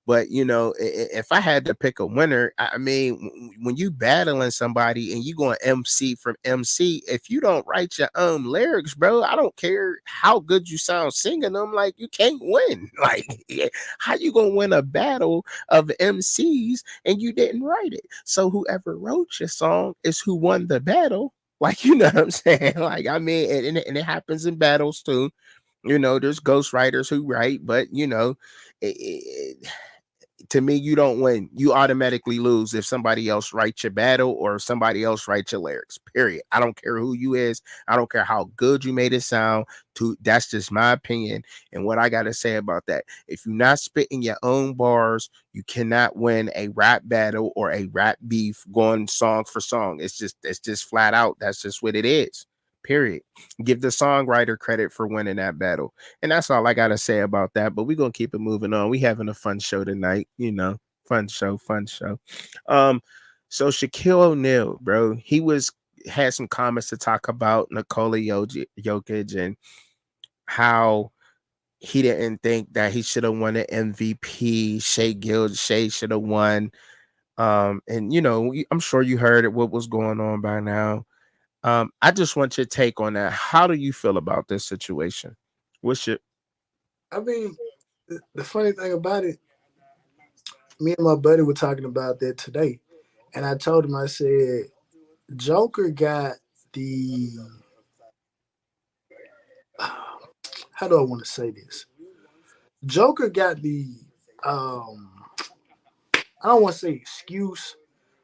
But if I had to pick a winner, I mean, when you battling somebody and you going MC from MC, if you don't write your own lyrics, bro, I don't care how good you sound singing them. Like you can't win. Like how you gonna win a battle of MCs and you didn't write it? So whoever wrote your song is who won the battle. Like you know what I'm saying? Like I mean, and it happens in battles too. There's ghostwriters who write, but it, To me, you don't win. You automatically lose if somebody else writes your battle or somebody else writes your lyrics. Period. I don't care who you is. I don't care how good you made it sound. That's just my opinion and what I gotta say about that. If you're not spitting your own bars, you cannot win a rap battle or a rap beef going song for song. It's just flat out. That's just what it is. Period. Give the songwriter credit for winning that battle. And that's all I gotta say about that. But we're gonna keep it moving on. We having a fun show tonight, Fun show, fun show. Um, so Shaquille O'Neal, bro, had some comments to talk about Nikola Jokic and how he didn't think that he should have won an MVP. Shay should have won. And I'm sure you heard what was going on by now. I just want your take on that. How do you feel about this situation? What's your I mean, the funny thing about it, me and my buddy were talking about that today, and I told him, I said, Joker got the how do I want to say this? Joker got the um I don't want to say excuse,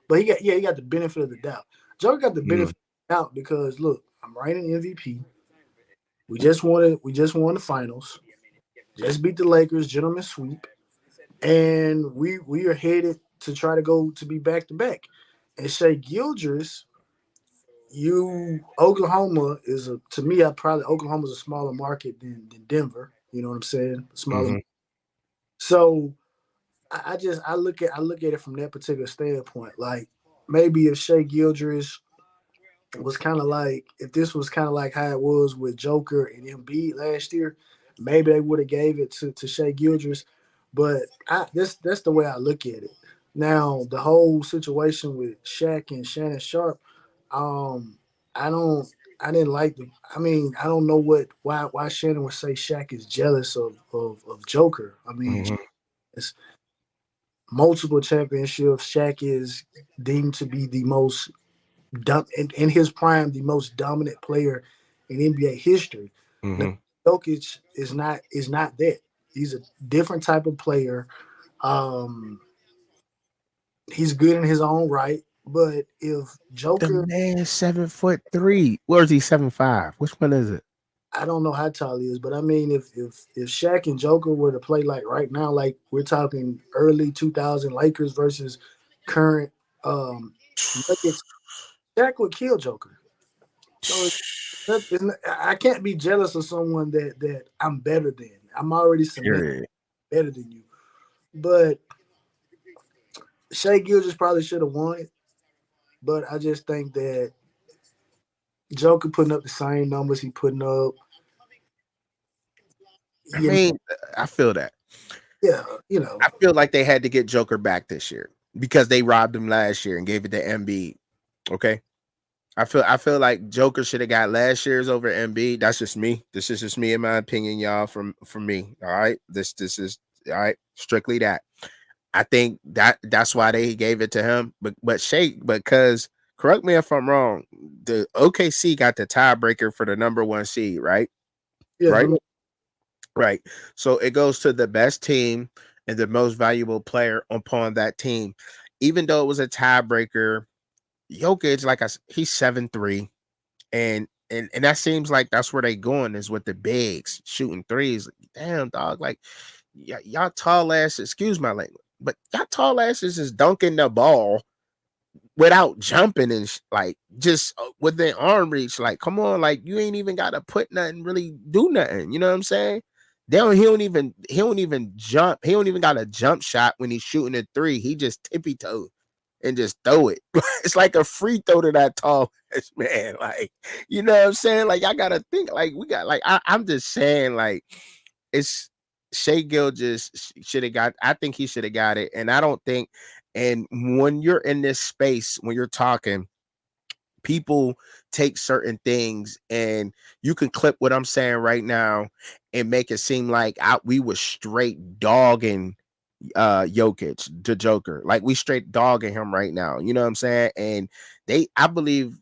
but he got the benefit of the doubt. Joker got the benefit of the doubt because look, I'm reigning MVP. We just won the finals. Just beat the Lakers, gentlemen sweep, and we are headed to try to go to be back to back. And Shea Gildress, Oklahoma is a to me. I probably Oklahoma's a smaller market than Denver. You know what I'm saying? Smaller. Mhm, So I look at it from that particular standpoint. Like maybe if Shea Gildress was kind of like if this was kind of like how it was with Joker and Embiid last year, maybe they would have gave it to Shea Gildress. But that's the way I look at it. Now the whole situation with Shaq and Shannon Sharp, um, I don't I didn't like the. I mean, I don't know why Shannon would say Shaq is jealous of Joker. I mean, mhm, it's multiple championships. Shaq is deemed to be the most in his prime, the most dominant player in NBA history. Now, mhm. Jokic is not that. He's a different type of player. Um, he's good in his own right, but if The Joker, man 7'3". Where is he 7'5"? Which one is it? I don't know how tall he is, but I mean, if Shaq and Joker were to play like right now, like we're talking early 2000 Lakers versus current Nuggets, Shaq would kill Joker. So I can't be jealous of someone that I'm better than. I'm already cemented Period. better than you. But Shea Gilgis probably should have won it. But I just think that Joker putting up the same numbers he putting up, I you know, mean, I feel that. yeah, you know, I feel like they had to get Joker back this year because they robbed him last year and gave it to Embiid. Okay. I feel like Joker should have got last year's over Embiid. That's just me. This is just me in my opinion, y'all. From me. All right. This is all right. Strictly that. I think that's why they gave it to him. But Shake, because correct me if I'm wrong, the OKC got the tiebreaker for the number one seed, right? yeah, Right? Right. So it goes to the best team and the most valuable player upon that team. Even though it was a tiebreaker, Jokic, he's 7'3", and that seems like that's where they going is with the bigs shooting threes. Like, damn, dog. Like y'all tall asses, excuse my language, but y'all tall asses is dunking the ball without jumping and like just within arm reach. Like, come on, like you ain't even got to put nothing, really do nothing. You know what I'm saying? He don't even jump. He don't even got a jump shot when he's shooting a three. He just tippy toe and just throw it. It's like a free throw to that tall man. Like, you know what I'm saying? Like, I gotta think. Like, we got like I'm just saying. Like, it's Shea Gilgis should have got. I think he should have got it, and I don't think. And when you're in this space, when you're talking, people take certain things, and you can clip what I'm saying right now and make it seem like we were straight dogging Jokic, the Joker. Like we straight dogging him right now. You know what I'm saying? And I believe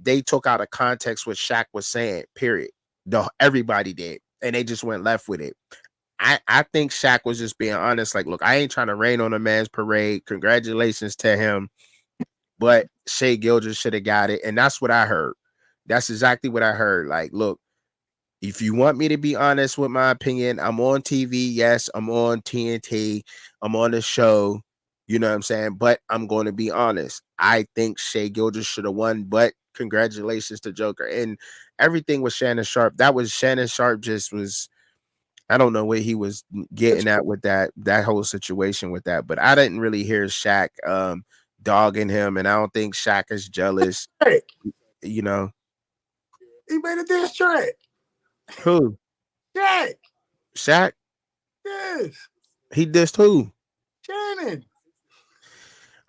they took out of context what Shaq was saying, period. Everybody did. And they just went left with it. I think Shaq was just being honest. Like, look, I ain't trying to rain on a man's parade. Congratulations to him, but Shea Gilgis should have got it, and that's what I heard. That's exactly what I heard. Like, look, if you want me to be honest with my opinion, I'm on TV. Yes, I'm on TNT. I'm on the show. You know what I'm saying? But I'm going to be honest. I think Shea Gilgis should have won, but congratulations to Joker. And everything with Shannon Sharp. That was Shannon Sharp just was, I don't know where he was But getting at with that whole situation with that. But I didn't really hear Shaq dogging him, and I don't think Shaq is jealous, track. you know. He made a diss track. Who? Shaq. Shaq? Yes. He dissed who? Shannon.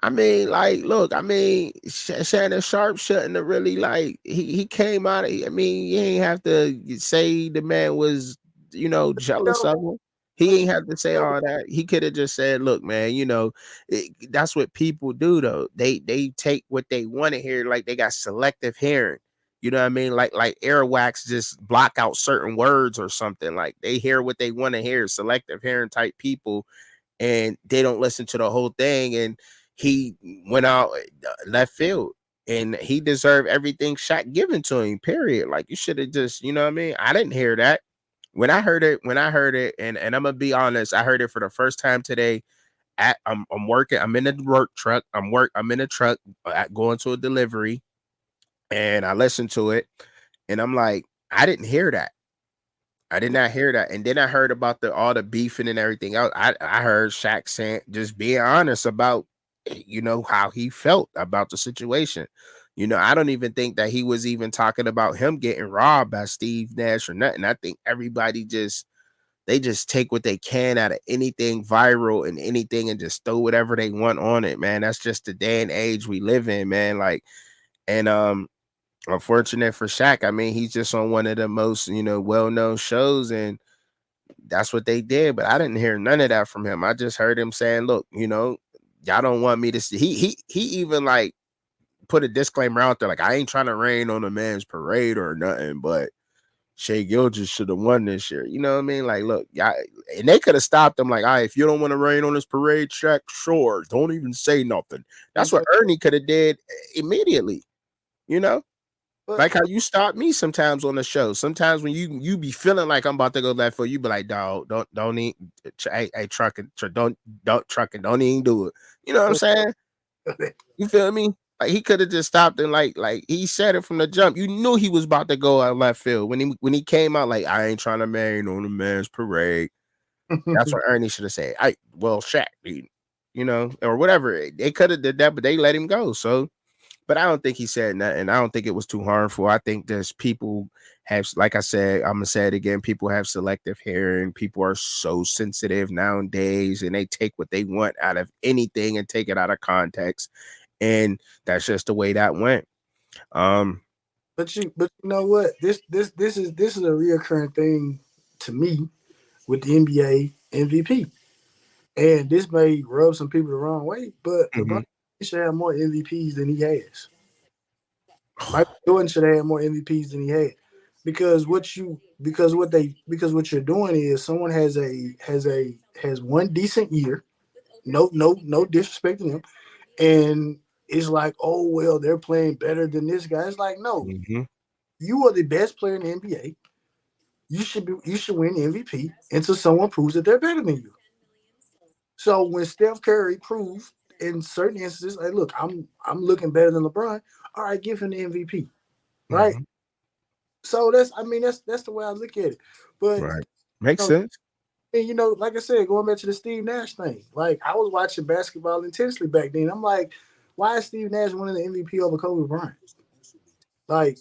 I mean, like, look, I mean, Shannon Sharp shouldn't have really like he came out. I mean, you ain't have to say the man was, jealous No, of him. He but ain't have to say no, all that. He could have just said, "Look, man, that's what people do, though. They take what they want to hear, like they got selective hearing. You know what I mean? Like Airwax just block out certain words or something. Like they hear what they want to hear. Selective hearing type people, and they don't listen to the whole thing. And he went out left field, and he deserved everything Shaq given to him. Period. Like you should have just, you know what I mean? I didn't hear that when I heard it, and I'm gonna be honest, I heard it for the first time today. I'm working. I'm in the work truck. I'm in a truck going to a delivery, and I listened to it, and I'm like, I didn't hear that. I did not hear that. And then I heard about all the beefing and everything else. I heard Shaq saying, just being honest about, how he felt about the situation. I don't even think that he was even talking about him getting robbed by Steve Nash or nothing. I think everybody they just take what they can out of anything viral and anything and just throw whatever they want on it, man. That's just the day and age we live in, man. Like, and unfortunate for Shaq. I mean, he's just on one of the most, well-known shows, and that's what they did. But I didn't hear none of that from him. I just heard him saying, "Look, y'all don't want me to see." He even like put a disclaimer out there, like, "I ain't trying to rain on a man's parade or nothing, but Shea Gilgis should have won this year." You know what I mean? Like, look, y'all, and they could have stopped him. Like, all right, if you don't want to rain on this parade, Shaq, sure, don't even say nothing. That's what Ernie could have did immediately. You know. but Like how you stop me sometimes on the show. Sometimes when you be feeling like I'm about to go left for you, be like, dog, don't even, hey, trucking, don't trucking, don't even do it. You know what I'm saying? You feel me? Like he could have just stopped and like he said it from the jump. You knew he was about to go out left field when he came out like, I ain't trying to marry on the man's parade. That's what Ernie should have said. Shaq, or whatever. They could have did that, but they let him go. So. But I don't think he said nothing. I don't think it was too harmful. I think there's people have, like I said, I'm gonna say it again. People have selective hearing. People are so sensitive nowadays, and they take what they want out of anything and take it out of context. And that's just the way that went. but you know what? This is a reoccurring thing to me with the NBA MVP. And this may rub some people the wrong way, but LeBron Mhm. should have more MVPs than he has. Michael Jordan should have more MVPs than he had. Because what you're doing is someone has one decent year, no disrespect to them, and it's like, oh well, they're playing better than this guy. It's like, no, Mhm. you are the best player in the NBA. You should win MVP until someone proves that they're better than you. So when Steph Curry proves in certain instances, like, look, I'm looking better than LeBron. All right, give him the MVP, right? Mhm. So that's the way I look at it. But Right. Makes you know, sense. and like I said, going back to the Steve Nash thing, like I was watching basketball intensely back then. I'm like, why is Steve Nash winning the MVP over Kobe Bryant? Like,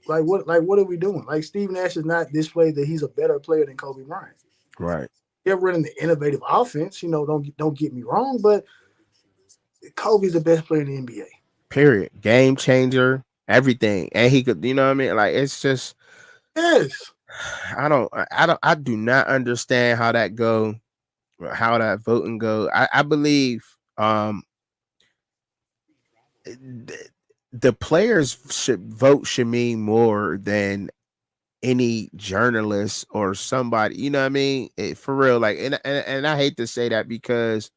what are we doing? Like Steve Nash is not displayed that he's a better player than Kobe Bryant. Right. They're running the innovative offense, don't get me wrong, but Kobe's the best player in the NBA. Period. Game changer. Everything. And he could, you know what I mean? Like it's just Yes. I do not understand how that voting go. I believe the players should mean more than any journalist or somebody, you know what I mean? For real, like, and I hate to say that because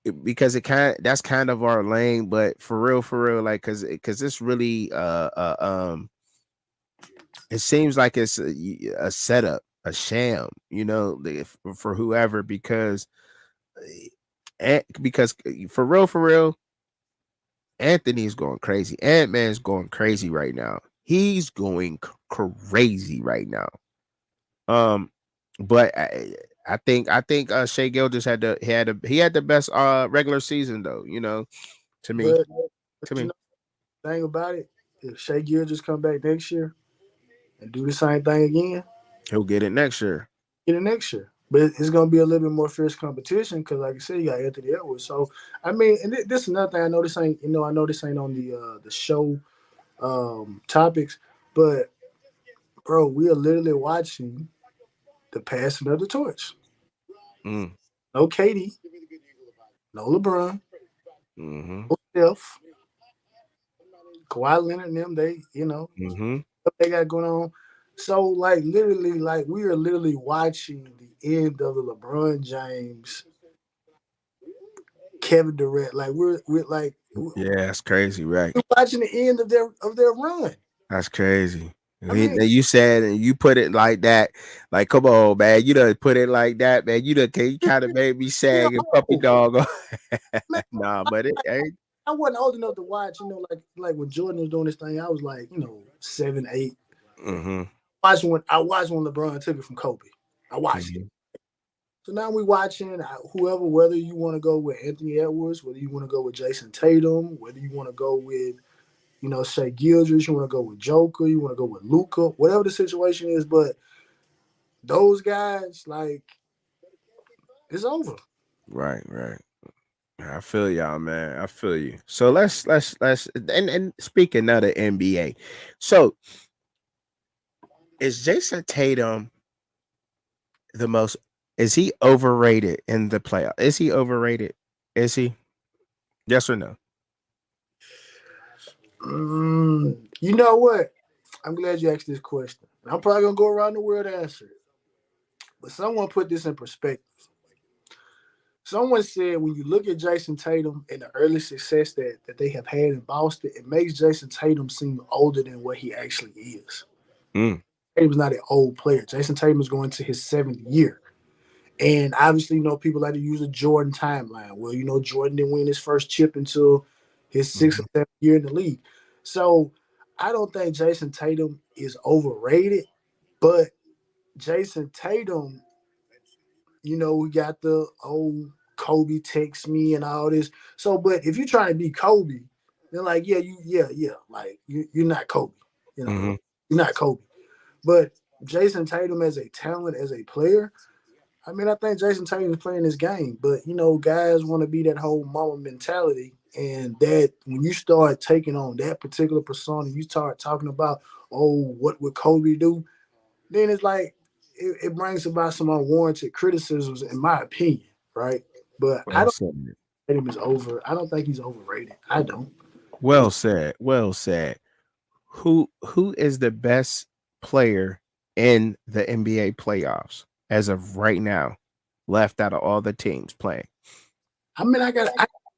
it kind of that's kind of our lane, but for real, like, because it's really it seems like it's a setup, a sham, you know, for whoever, because for real, Anthony's going crazy. Ant-Man's going crazy right now. He's going crazy right now. Um, but I think Shea Gilgeous he had the best regular season though. You know, to me, But to you me, know the thing about it, if Shea Gill just come back next year and do the same thing again, he'll get it next year. get it next year. But it's gonna be a little bit more fierce competition because, like I said, you got Anthony Edwards. So I mean, and this is another thing. I know this ain't on the show topics, but bro, we are literally watching the passing of the torch. Mm, No KD, no LeBron, mm-hmm. no Steph, Kawhi Leonard, and them. Mm-hmm. What they got going on. So like literally, like we are literally watching the end of the LeBron James, Kevin Durant. Like we're Yeah, that's crazy, right? watching the end of their run. That's crazy. I mean, You said and you put it like that. Like, come on, man. You done put it like that, man. You kind of made me yeah, sag and puppy oh, dog. man, Nah, but it ain't. I wasn't old enough to watch. Like when Jordan was doing this thing, I was like, 7, 8. Mm-hmm. I watched when LeBron took it from Kobe. I watched it. Mm-hmm. So now we watching whoever, whether you want to go with Anthony Edwards, whether you want to go with Jason Tatum, whether you want to go with, Shea Gildress, you want to go with Joker, you want to go with Luca, whatever the situation is. But those guys, like, it's over. Right, right. I feel y'all, man. I feel you. So let's and speaking of the NBA, so is Jason Tatum the most? Is he overrated in the playoff? Is he overrated? Is he? Yes or no? You know what? I'm glad you asked this question. I'm probably gonna go around the world to answer it. But someone put this in perspective. Someone said when you look at Jason Tatum and the early success that they have had in Boston, it makes Jason Tatum seem older than what he actually is. Mm, Tatum's not an old player. Jason Tatum is going to his 7th year. And obviously, people like to use a Jordan timeline. Well, Jordan didn't win his first chip until his 6th or 7th year in the league. So I don't think Jason Tatum is overrated, but Jason Tatum, we got the old Kobe text me and all this. So, but if you're trying to be Kobe, then like, yeah, like you're not Kobe. mm-hmm. You're not Kobe. But Jason Tatum as a talent, as a player, I mean, I think Jason Tatum is playing this game, but guys want to be that whole mama mentality, and that when you start taking on that particular persona, you start talking about, oh, what would Kobe do? Then it's like it brings about some unwarranted criticisms, in my opinion, right? But I Well don't said. think him is over. I don't think he's overrated. I don't. Well said. Well said. Who is the best player in the NBA playoffs as of right now, left out of all the teams playing? I mean, I got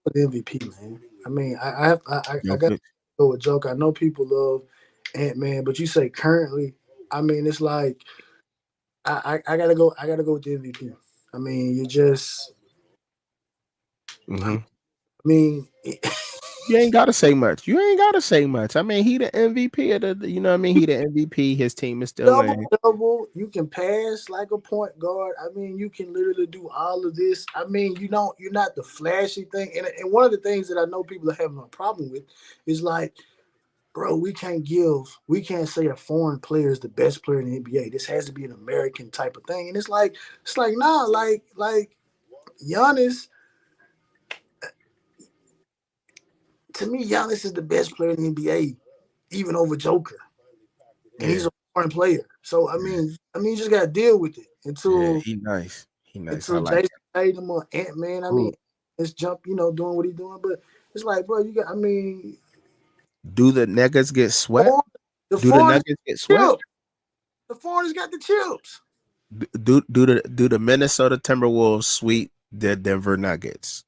the MVP, man. I mean, I got to Jokic. go with Joker. I know people love Ant-Man, but you say currently, I mean, it's like I gotta go. I gotta go with the MVP. I mean, I Mm-hmm. mean, You ain't gotta say much. You ain't gotta say much. I mean, he the MVP of the. You know what I mean? He the MVP. His team is still double in. double. You can pass like a point guard. I mean, you can literally do all of this. I mean, you're not the flashy thing. And one of the things that I know people are having a problem with is like, bro, we can't say a foreign player is the best player in the NBA. This has to be an American type of thing. And it's like nah, like Giannis. To me, Giannis is the best player in the NBA, even over Joker, and he's Yeah, a foreign player. So you just gotta deal with it yeah. until He nice. He nice. I until like Jason Tatum or Ant Man. I mean, that. let's jump, doing what he's doing. But it's like, bro, you got. I mean, Do the Nuggets get swept? for the Do the foreign Nuggets get swept? chip. The foreigners got the chips. Do the Minnesota Timberwolves sweep the Denver Nuggets?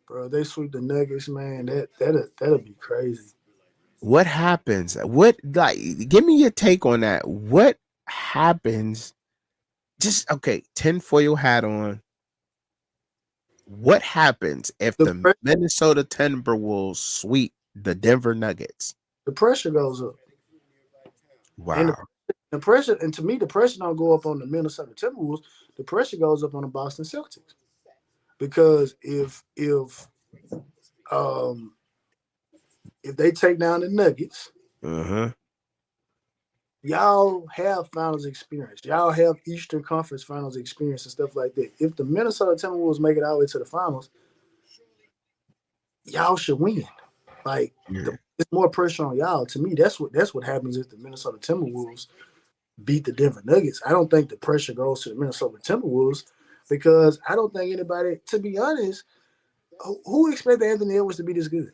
Bro, they sweep the Nuggets, man. That'll be crazy. What happens? What, like, give me your take on that. What happens? Just okay, tinfoil hat on. What happens if The the pre- Minnesota Timberwolves sweep the Denver Nuggets? the pressure goes up, and Wow. the pressure, and to me, the pressure don't go up on the Minnesota Timberwolves. The pressure goes up on the Boston Celtics because um if they take down the Nuggets, Uh-huh. y'all have finals experience. Y'all have Eastern Conference finals experience and stuff like that. If the Minnesota Timberwolves make it all the way to the finals, y'all should win. Like Yeah. it's more pressure on y'all. To me, that's what happens if the Minnesota Timberwolves beat the Denver Nuggets. I don't think the pressure goes to the Minnesota Timberwolves because I don't think anybody, to be honest, who expected Anthony Edwards to be this good?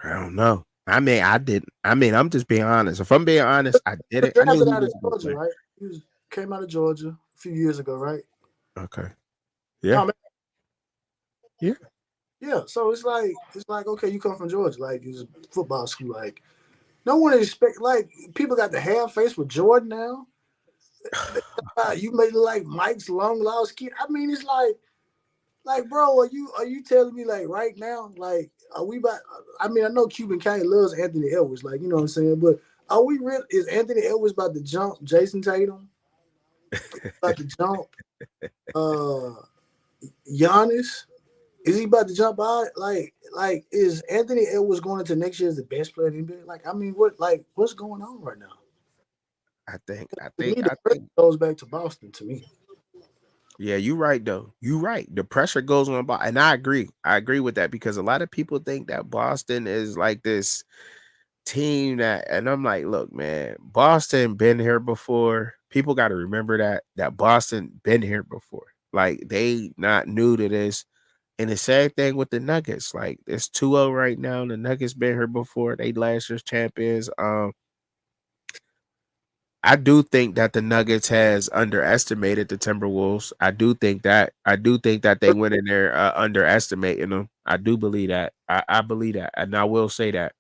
I don't know. I mean, I didn't. I mean, I'm just being honest. If I'm being honest, I He was didn't. I knew drafted he out of was gonna Georgia, play. right? Came out of Georgia a few years ago, right? Okay. Yeah. No, man, Yeah. yeah. So it's like okay, you come from Georgia, like it's a football school, like no one expect like people got the half face with Jordan now. You made it like Mike's long lost kid. I mean, it's like, bro, are you telling me like right now, like, are we about? I mean, I know Cuban Kane loves Anthony Edwards, like you know what I'm saying, but are we real? Is Anthony Edwards about to jump Jason Tatum? About to jump uh Giannis? Is he about to jump out? Like, is Anthony Edwards going into next year as the best player in the NBA? Like, I mean, what's going on right now? I think. I To think. me, the I pressure think. goes back to Boston. To me, Yeah, you're right though. You're right. The pressure goes on, and I agree. I agree with that because a lot of people think that Boston is like this team that, and I'm like, look, man, Boston been here before. People got to remember that Boston been here before. Like they not new to this. And the same thing with the Nuggets. Like it's 2-0 right now. The Nuggets been here before. They last year's champions. I do think that the Nuggets has underestimated the Timberwolves. I do think that. I do think that they went in there underestimating them. I do believe that. I believe that, and I will say that.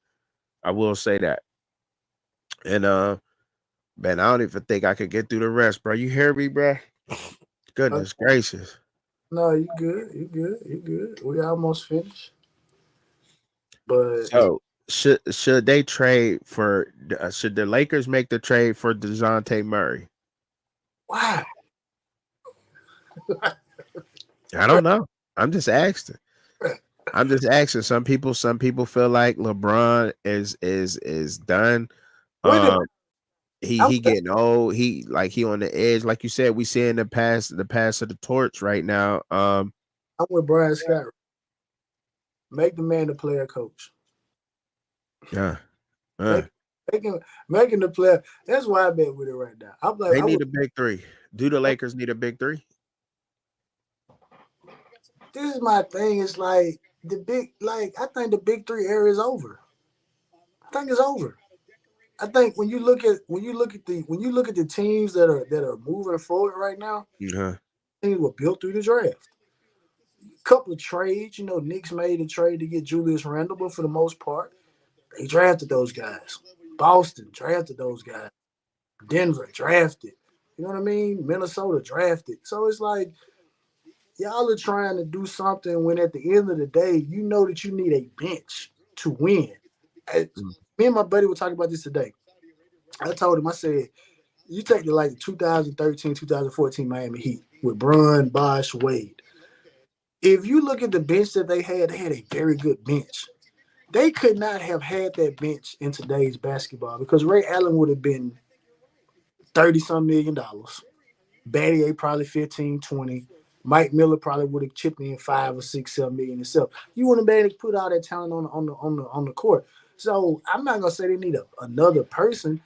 I will say that. And man, I don't even think I could get through the rest, bro. You hear me, bro? uh, Goodness gracious. no, you good, you good, you good. We almost finished, but So should they trade for? Should the Lakers make the trade for Dejounte Murray? why? I don't know. I'm just asking. I'm just asking. Some people feel like LeBron is done. Wait a minute. Um, he I'm, he getting old. He on the edge. Like you said, we seeing the pass of the torch right now. I'm with Brian Scott. Make the man the player coach. Yeah. Make making making the player. That's why I bet with it right now. I'm like They I need would. a big three. Do the Lakers need a big three? This is my thing. It's like the big. Like I think the big three era is over. I think it's over. I think when you look at the teams that are moving forward right now, Yeah. teams were built through the draft. Couple of trades, Knicks made a trade to get Julius Randle, but for the most part, they drafted those guys. Boston drafted those guys. Denver drafted. You know what I mean? Minnesota drafted. So it's like y'all are trying to do something when at the end of the day, you know that you need a bench to win. Mm. Me and my buddy were talking about this today. I told him, I said, you take the like 2013, 2014 Miami Heat with Bron, Bosh, Wade. If you look at the bench that they had a very good bench. They could not have had that bench in today's basketball because Ray Allen would have been 30 some $million. Battier probably 15, 20. Mike Miller probably would have chipped in 5 or 6, 7 million himself. You wouldn't be able to put all that talent on the court. So I'm not gonna say they need another person.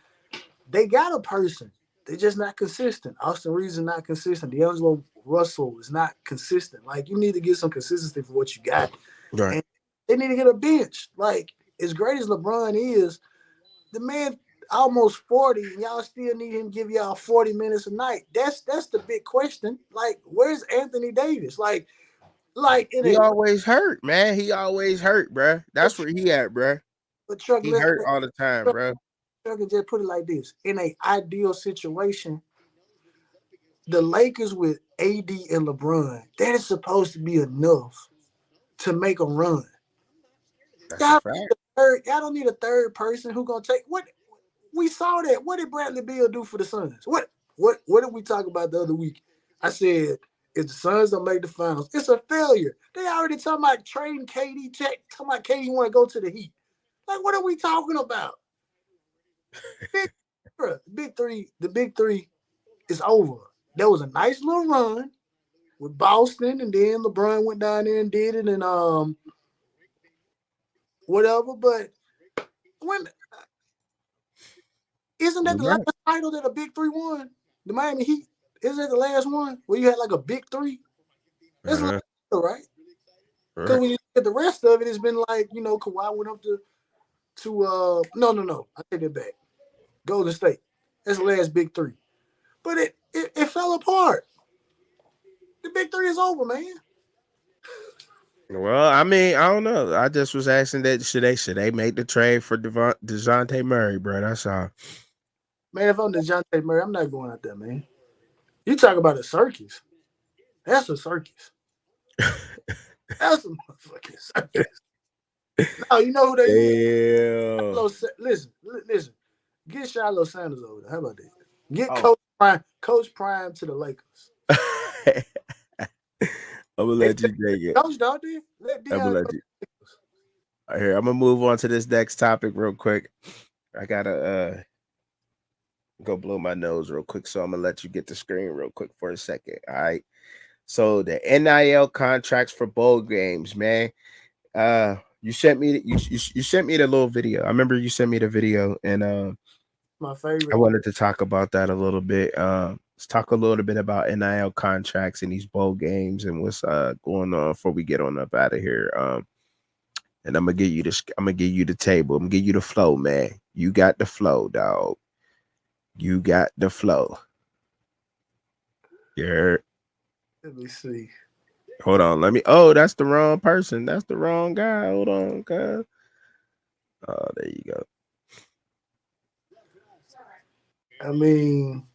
They got a person. They're just not consistent. Austin Reeves is not consistent. D'Angelo Russell is not consistent. Like you need to get some consistency for what you got. Right. And they need to get a bench. Like as great as LeBron is, the man. almost 40, and y'all still need him to give y'all 40 minutes a night. That's the big question. Like, where's Anthony Davis? Like in He a always hurt, man. He always hurt, bro. but, That's where he at, bro. but Chuck, He hurt all the time, bro. Chuck, just put it like this: in a ideal situation, the Lakers with AD and LeBron, that is supposed to be enough to make a run. That's a fact. Y'all don't need a third person who gonna take what we saw that. What did Bradley Beal do for the Suns? What did we talk about the other week? I said if the Suns don't make the finals, it's a failure. They already talking about trading KD, talking about KD want to go to the Heat. Like, what are we talking about? Big, the big three is over. There was a nice little run with Boston, and then LeBron went down there and did it, and whatever. But when isn't that the last title that a big three won? The Miami Heat. Isn't that the last one where you had like a big three? That's the last title, right? Because when you look at the rest of it, it's been like, Kawhi went up to no. I take it back. Golden State. That's the last big three. But it fell apart. The big three is over, man. Well, I mean, I don't know. I just was asking that should they make the trade for DeJounte Murray, bro? That's all. Man, if I'm DeJounte Murray, I'm not going out there, man. You talk about a circus. That's a circus. That's a motherfucking circus. No, you know who they use? Listen. Get Shiloh Sanders over there. How about that? Get Coach Prime to the Lakers. I'm gonna let you take it. Coach, don't you? I'm gonna let you. All right, here, I'm gonna move on to this next topic real quick. I gotta go blow my nose real quick, so I'm gonna let you get the screen real quick for a second. All right. So the NIL contracts for bowl games, man. You sent me you sent me the little video. I remember you sent me the video, and my favorite. I wanted to talk about that a little bit. Let's talk a little bit about NIL contracts and these bowl games and what's going on before we get on up out of here. And I'm gonna give you this. I'm gonna give you the table. I'm gonna give you the flow, man. You got the flow, dog. You got the flow. Yeah. Let me see. Hold on. Let me. Oh, that's the wrong person. That's the wrong guy. Hold on, guys. Oh, there you go. I mean,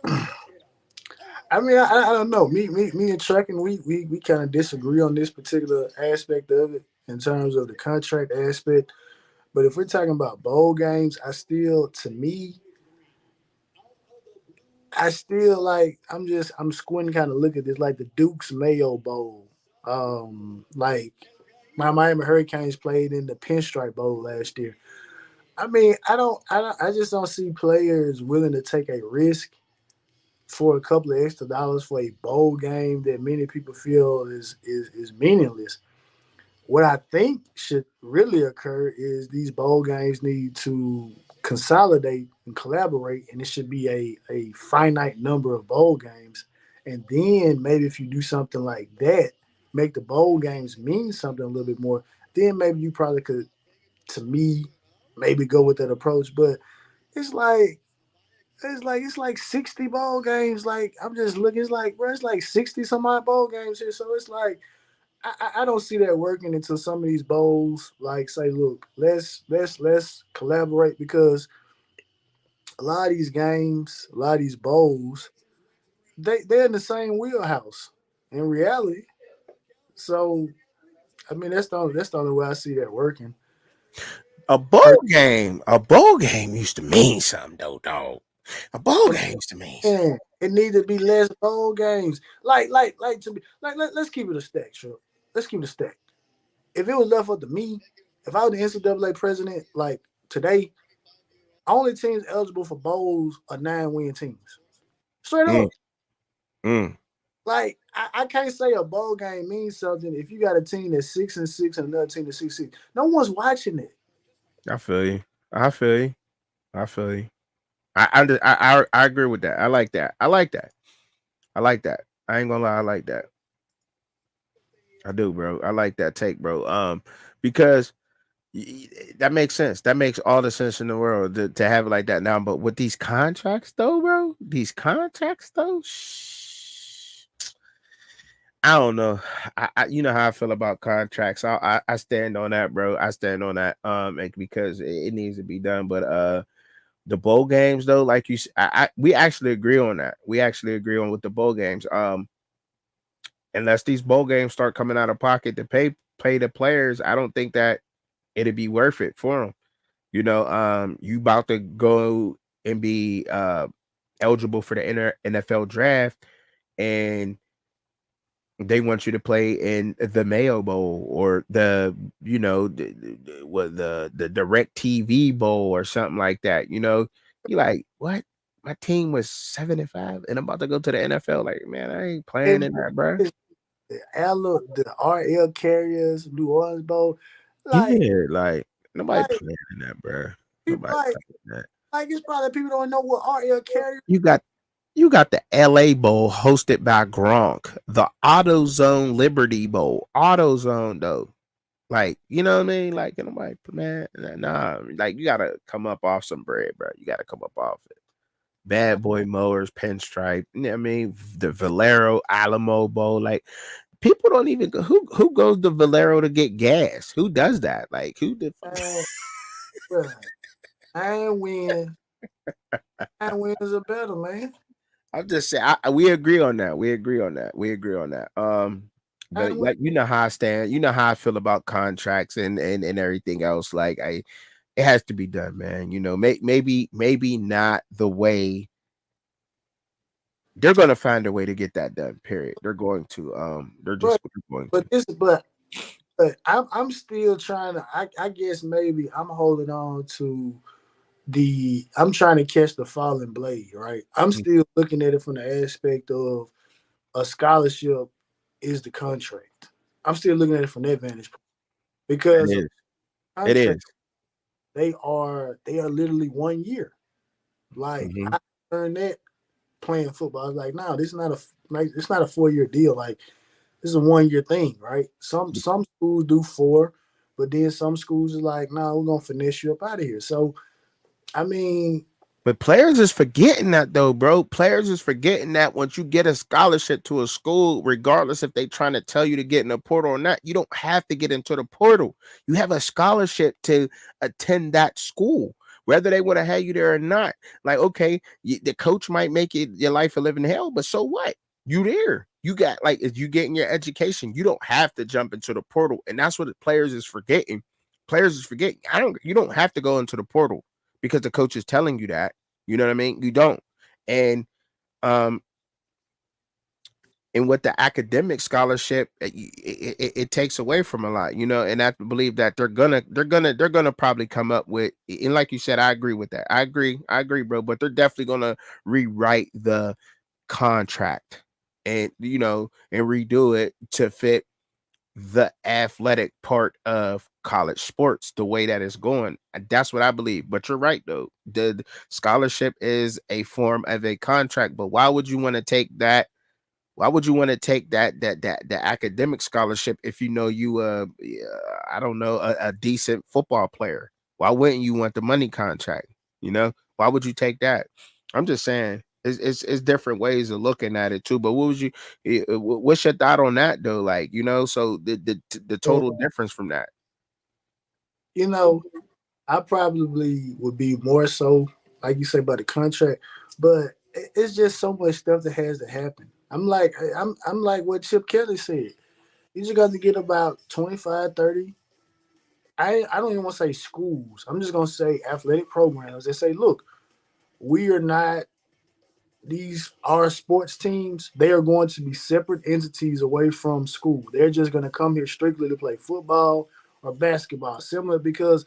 I don't know. Me and Chuck, and we kind of disagree on this particular aspect of it in terms of the contract aspect. But if we're talking about bowl games, I still like I'm squinting kind of look at this like the Duke's Mayo Bowl. Like my Miami Hurricanes played in the Pinstripe Bowl last year. I mean, I just don't see players willing to take a risk for a couple of extra dollars for a bowl game that many people feel is meaningless. What I think should really occur is these bowl games need to consolidate and collaborate, and it should be a finite number of bowl games. And then maybe if you do something like that, make the bowl games mean something a little bit more, then maybe you probably could, to me, maybe go with that approach. But it's like it's like 60 bowl games. Like I'm just looking, it's like, bro, it's like 60 some odd bowl games here. So it's like I don't see that working until some of these bowls like say, look, let's collaborate, because a lot of these games, a lot of these bowls, they're in the same wheelhouse in reality. So I mean that's the only way I see that working. A bowl game used to mean something, though, dog. A bowl game used to mean something. It needs to be less bowl games. Like to be like let's keep it a stack, sure. Let's keep it a stack. If it was left up to me, if I was the NCAA president, like today, only teams eligible for bowls are 9-win teams. Straight up. Like I can't say a bowl game means something if you got a team that's 6-6 and another team that's 6-6. No one's watching it. I feel you. I agree with that. I like that. I ain't gonna lie. I like that. I do, bro. I like that take, bro. Because That makes sense. That makes all the sense in the world to have it like that now. But with these contracts, though, bro, these contracts, though, I don't know. You know how I feel about contracts. I stand on that, bro. I stand on that. Because it needs to be done. But the bowl games, though, like we actually agree on that. We actually agree on with the bowl games. Unless these bowl games start coming out of pocket to pay the players, I don't think that it'd be worth it for them. You know, you about to go and be eligible for the NFL draft, and they want you to play in the Mayo Bowl or the Direct TV Bowl or something like that. You know, you like what? My team was 75 and I'm about to go to the NFL. Like, man, I ain't playing And in that, bro. the RL Carriers, New Orleans Bowl, like Yeah, like nobody like playing in that, bro. people Nobody like playing in that. it's probably people don't know what RL Carriers. You got you got the LA Bowl hosted by Gronk, the AutoZone Liberty Bowl. AutoZone though. Like, you know what I mean? Like, nobody, man, nah, like you gotta come up off some bread, bro. You gotta come up off it. Bad Boy Mowers, Pinstripe, you know what I mean? The Valero Alamo Bowl. Like, people don't even go, who goes to Valero to get gas? Who does that? Like, who the Man, bruh, I ain't win. I wins are better, man. I'm just saying, we agree on that. We agree on that. We agree on that. I But win. like, you know how I stand. You know how I feel about contracts and everything else. Like, it has to be done, man. You know, maybe not the way they're going to find a way to get that done. Period. They're going to. They're just But going but to. this but I'm still trying to. I guess maybe I'm holding on to I'm trying to catch the falling blade, right? I'm Mm. still looking at it from the aspect of a scholarship is the contract. I'm still looking at it from that vantage point It because of is. It contract. is. They are literally 1 year. Like Mm-hmm. I learned that playing football. I was like, no, this is not it's not a 4 year deal. Like this is a 1 year thing, right? Some schools do four, but then some schools are like, no, we're gonna finesse you up out of here. So I mean, But players is forgetting that though, bro. Players is forgetting that once you get a scholarship to a school, regardless if they trying to tell you to get in the portal or not, you don't have to get into the portal. You have a scholarship to attend that school, whether they want to have you there or not. Like, okay, the coach might make it your life a living hell, but so what? You there. You got like if you getting your education, you don't have to jump into the portal. And that's what the players is forgetting. Players is forgetting. You don't have to go into the portal because the coach is telling you that. You know what I mean? You don't. And um and with the academic scholarship, it takes away from a lot, you know. And I believe that they're gonna probably come up with, and like you said, I agree with that. I agree, bro. But they're definitely gonna rewrite the contract and and redo it to fit the athletic part of college sports the way that it's going. That's what I believe. But you're right though. The scholarship is a form of a contract, but why would you want to take that? Why would you want to take that the academic scholarship if you know you I don't know, a decent football player? Why wouldn't you want the money contract? You know? Why would you take that? I'm just saying it's different ways of looking at it too. But what's your thought on that though? Like, so the and, total difference from that. you know, I probably would be more so, like you say, about the contract, but it's just so much stuff that has to happen. I'm like what Chip Kelly said. You just got to get about 25, 30. I don't even want to say schools. I'm just gonna say athletic programs that say, look, we are not these our sports teams. They are going to be separate entities away from school. They're just gonna come here strictly to play football or basketball, similar because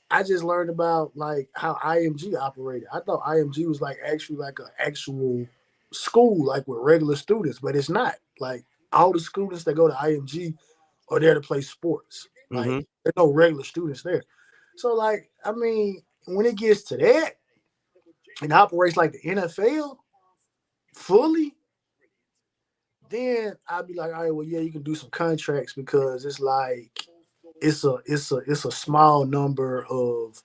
I just learned about like how IMG operated. I thought IMG was like actually like an actual school, like with regular students, but it's not. Like all the students that go to IMG are there to play sports. Like Mm-hmm. there's no regular students there. So like, I mean, when it gets to that and operates like the NFL fully, then I'd be like, all right, well, yeah, you can do some contracts because it's like it's a small number of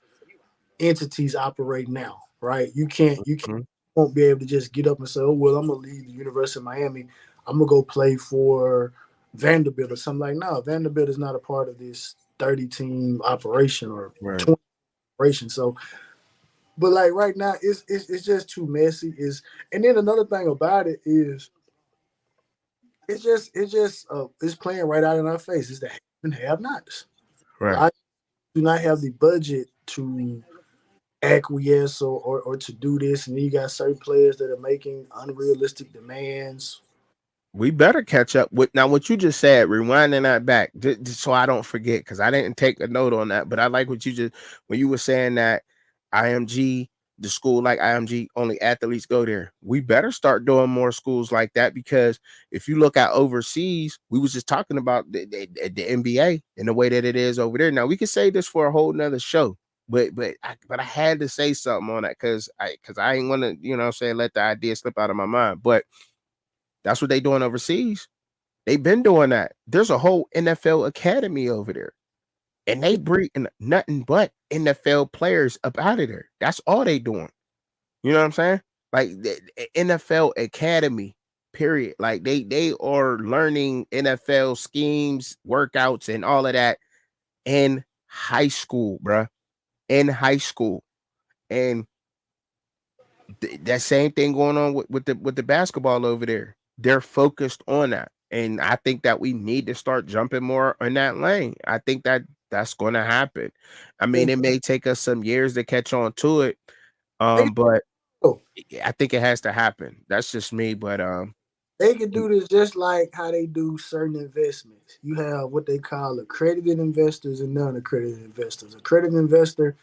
entities operate now, right? You can't Mhm. won't be able to just get up and say, oh well, I'm gonna leave the University of Miami. I'm gonna go play for Vanderbilt or something like. No, Vanderbilt is not a part of this 30 team operation or Right. 20 operation. So, but like right now, it's just too messy. Is and then another thing about it is it's playing right out in our face. It's the have and have nots. A Right. lot do not have the budget to acquiesce or to do this, and then you got certain players that are making unrealistic demands. We better catch up with now what you just said, rewinding that back, just so I don't forget, because I didn't take a note on that. But I like what you just when you were saying that IMG, the school like IMG, only athletes go there. We better start doing more schools like that because if you look at overseas, we was just talking about the NBA and the way that it is over there. Now we could say this for a whole nother show, but I had to say something on that because I ain't want to, say let the idea slip out of my mind. But that's what they doing overseas. They've been doing that. There's a whole NFL academy over there, and they bring nothing but NFL players up out of there. That's all they doing. You know what I'm saying? Like the NFL academy, period. Like they are learning NFL schemes, workouts, and all of that in high school, bruh. In high school, and that same thing going on with the basketball over there. They're focused on that, and I think that we need to start jumping more in that lane. I think that that's going to happen. I mean, They, it may take us some years to catch on to it, they, but oh, I think it has to happen. That's just me, but they can do this just like how they do certain investments. You have what they call accredited investors and non-accredited investors. Accredited investor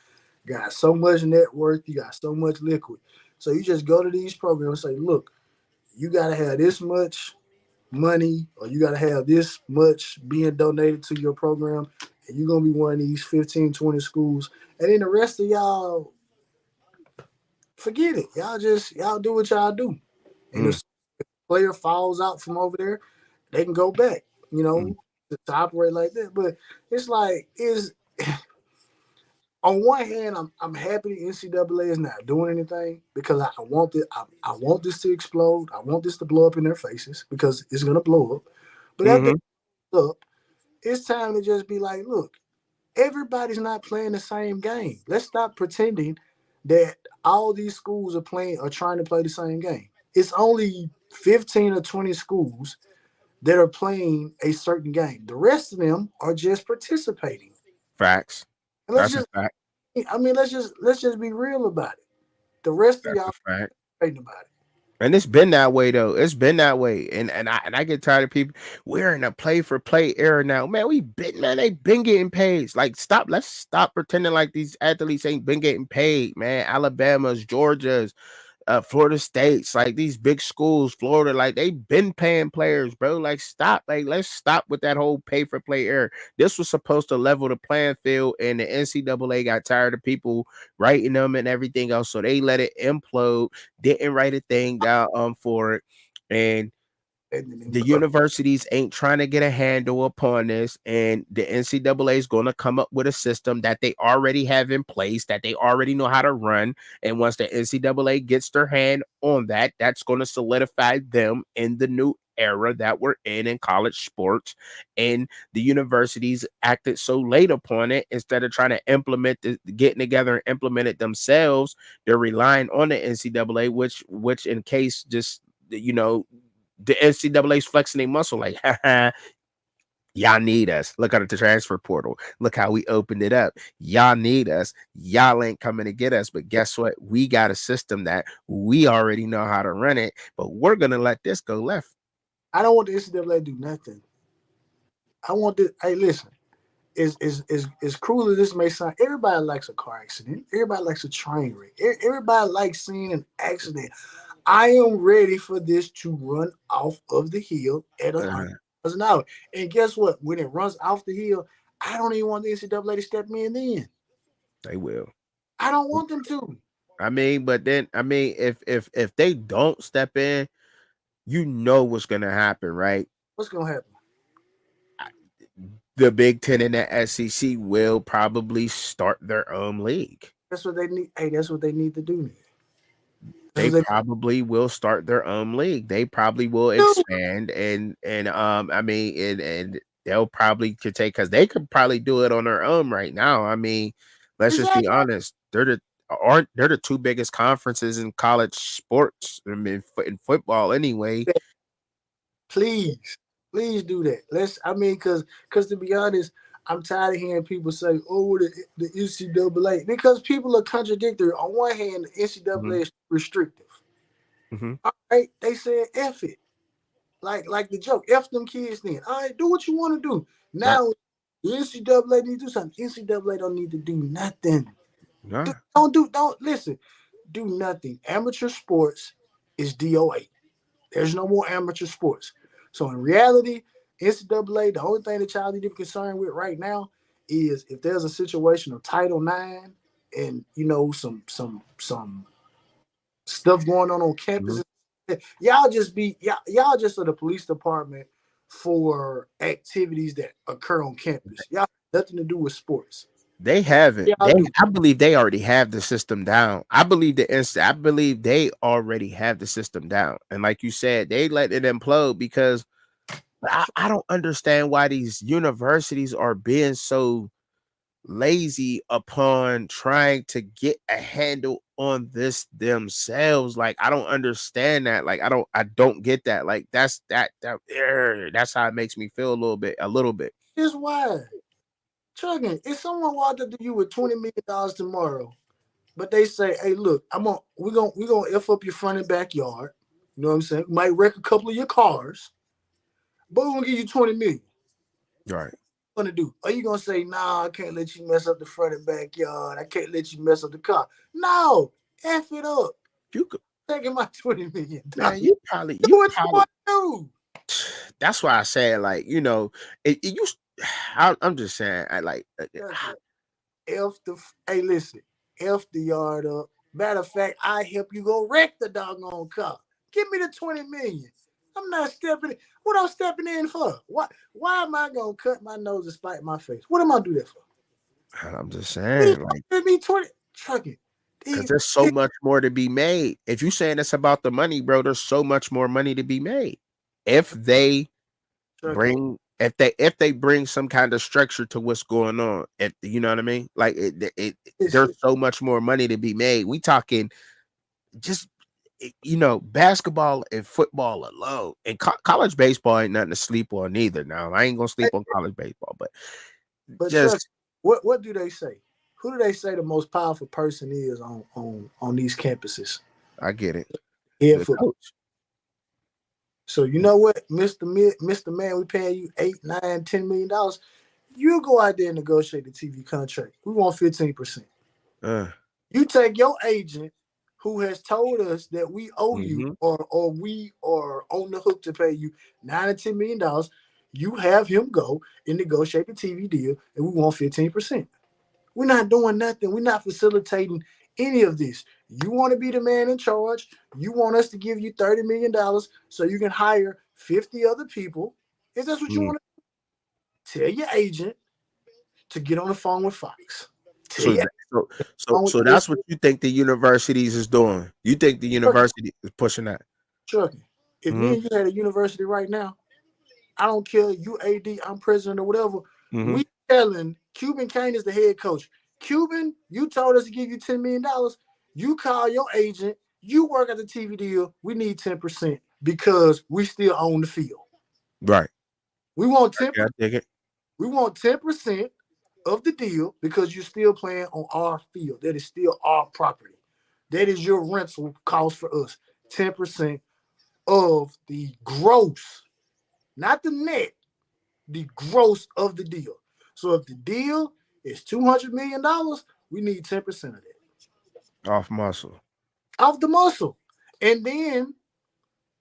got so much net worth, you got so much liquid. So you just go to these programs and say, look, you got to have this much money or you got to have this much being donated to your program, and you're going to be one of these 15, 20 schools. And then the rest of y'all, forget it. Y'all do what y'all do. And mm, if a player falls out from over there, they can go back, you mm, know, to operate like that. But it's like, is on one hand, I'm happy the NCAA is not doing anything because I want it. I want this to explode. I want this to blow up in their faces because it's gonna blow up. But after it mm-hmm, blows up, it's time to just be like, look, everybody's not playing the same game. Let's stop pretending that all these schools are trying to play the same game. It's only 15 or 20 schools that are playing a certain game. The rest of them are just participating. facts. And let's That's a just fact. I mean let's just be real about it. The rest of That's a y'all fact. fighting about it. And it's been that way though. It's been that way. And I get tired of people. We're in a play for play era now. Man, they been getting paid. Like let's stop pretending like these athletes ain't been getting paid, man. Alabama's, Georgia's, Florida State's, like these big schools, Florida, like they been paying players, bro. Like stop, like let's stop with that whole pay for play era. This was supposed to level the playing field, and the NCAA got tired of people writing them and everything else, so they let it implode. Didn't write a thing down for it, and And then the universities ain't trying to get a handle upon this, and the NCAA is going to come up with a system that they already have in place, that they already know how to run. And once the NCAA gets their hand on that, that's going to solidify them in the new era that we're in college sports. And the universities acted so late upon it, instead of trying to getting together and implement it themselves, they're relying on the NCAA, which in case just the NCAA's flexing their muscle, like, y'all need us. Look at the transfer portal. Look how we opened it up. Y'all need us. Y'all ain't coming to get us. But guess what? We got a system that we already know how to run it, but we're gonna let this go left. I don't want the NCAA to do nothing. I want this. Hey, listen. As cruel as this may sound, everybody likes a car accident. Everybody likes a train wreck. Everybody likes seeing an accident. I am ready for this to run off of the hill at 100 Uh-huh. miles an hour. And guess what? When it runs off the hill, I don't even want the NCAA to step in then. They will. I don't want them to. I mean, but then if they don't step in, you know what's gonna happen, right? What's gonna happen? the Big Ten and the SEC will probably start their own league. That's what they need. Hey, that's what they need to do. That's They what probably will start their own league. They probably will they do. expand and I mean and they'll probably could take because they could probably do it on their own right now. I mean, let's just be Exactly. honest. They're the two biggest conferences in college sports. I mean, in football anyway. Please, please do that. I mean, because to be honest, I'm tired of hearing people say, "Oh, the NCAA," because people are contradictory. On one hand, the Hmm. NCAA is restrictive. Hmm. All right, they said F it, like the joke, F them kids. Then, all right, do what you want to do. That Now, the NCAA need to do something. NCAA don't need to do nothing. nah. Don't listen. Do nothing. Amateur sports is DOA. There's no more amateur sports. So in reality, NCAA, the only thing that y'all need to be concerned with right now is if there's a situation of Title IX and some stuff going on Mhm. campus, y'all just are the police department for activities that occur on campus. Y'all have nothing to do with sports. They haven't. Y'all do. I believe they already have the system down. I believe they already have the system down. And like you said, they let it implode because I don't understand why these universities are being so lazy upon trying to get a handle on this themselves. Like I don't understand that. Like I don't get that. Like that's how it makes me feel a little bit. Here's why. Chugging, if someone walked up to you with $20 million tomorrow, but they say, "Hey, look, we're gonna f up your front and backyard." You know what I'm saying? Might wreck a couple of your cars, but we're gonna give you 20 million. Right. What gonna do? Are you gonna say, "Nah, I can't let you mess up the front and backyard. I can't let you mess up the car"? No, f it up. You could Taking my $20 million. man, Do you what you probably want to do. that's why I said like, it used I'm just saying I like F the hey, listen, F the yard up. Matter of fact, I help you go wreck the doggone car. Give me the 20 million. I'm not stepping in. What I'm stepping in for? Why am I gonna cut my nose and spite my face? What am I do that for? I'm just Please saying like give me 20. Truck it. because These, there's so much more to be made. If you saying it's about the money, bro, there's so much more money to be made. If they truck it. if they bring some kind of structure to what's going on, if you know what I mean, like there's Listen, so much more money to be made. We talking just basketball and football alone, and college baseball ain't nothing to sleep on either. Now I ain't gonna sleep on college baseball, but but truck. just What do they say? Who do they say the most powerful person is on these campuses? I get it. Head The football. coach. So you know what, Mister Man, we paying you 8, 9, $10 million. You go out there and negotiate the TV contract. We want 15%. Uh, You take your agent who has told us that we owe you mhm. or we are on the hook to pay you $9 or $10 million. You have him go and negotiate the TV deal, and we want 15%. We're not doing nothing. We're not facilitating any of this. You want to be the man in charge. You want us to give you $30 million so you can hire 50 other people. If that's what you Mm. want to tell your agent to get on the phone with Fox. Tell So, your th- so, phone with so this that's what you think the universities is doing. You think the trucking. university is pushing that? Trucking. If me Hmm. and you had a university right now, I don't care, you AD, I'm president or whatever. Hmm. We telling Cuban Kane is the head coach. Cuban, you told us to give you $10 million. You call your agent, you work at the TV deal. We need 10% because we still own the field. Right. We want Yeah, I 10%. dig it. We want 10% of the deal because you're still playing on our field. That is still our property. That is your rental cost for us. 10% of the gross, not the net, the gross of the deal. So if the deal is $200 million, we need 10% of that Off muscle. off the muscle. And then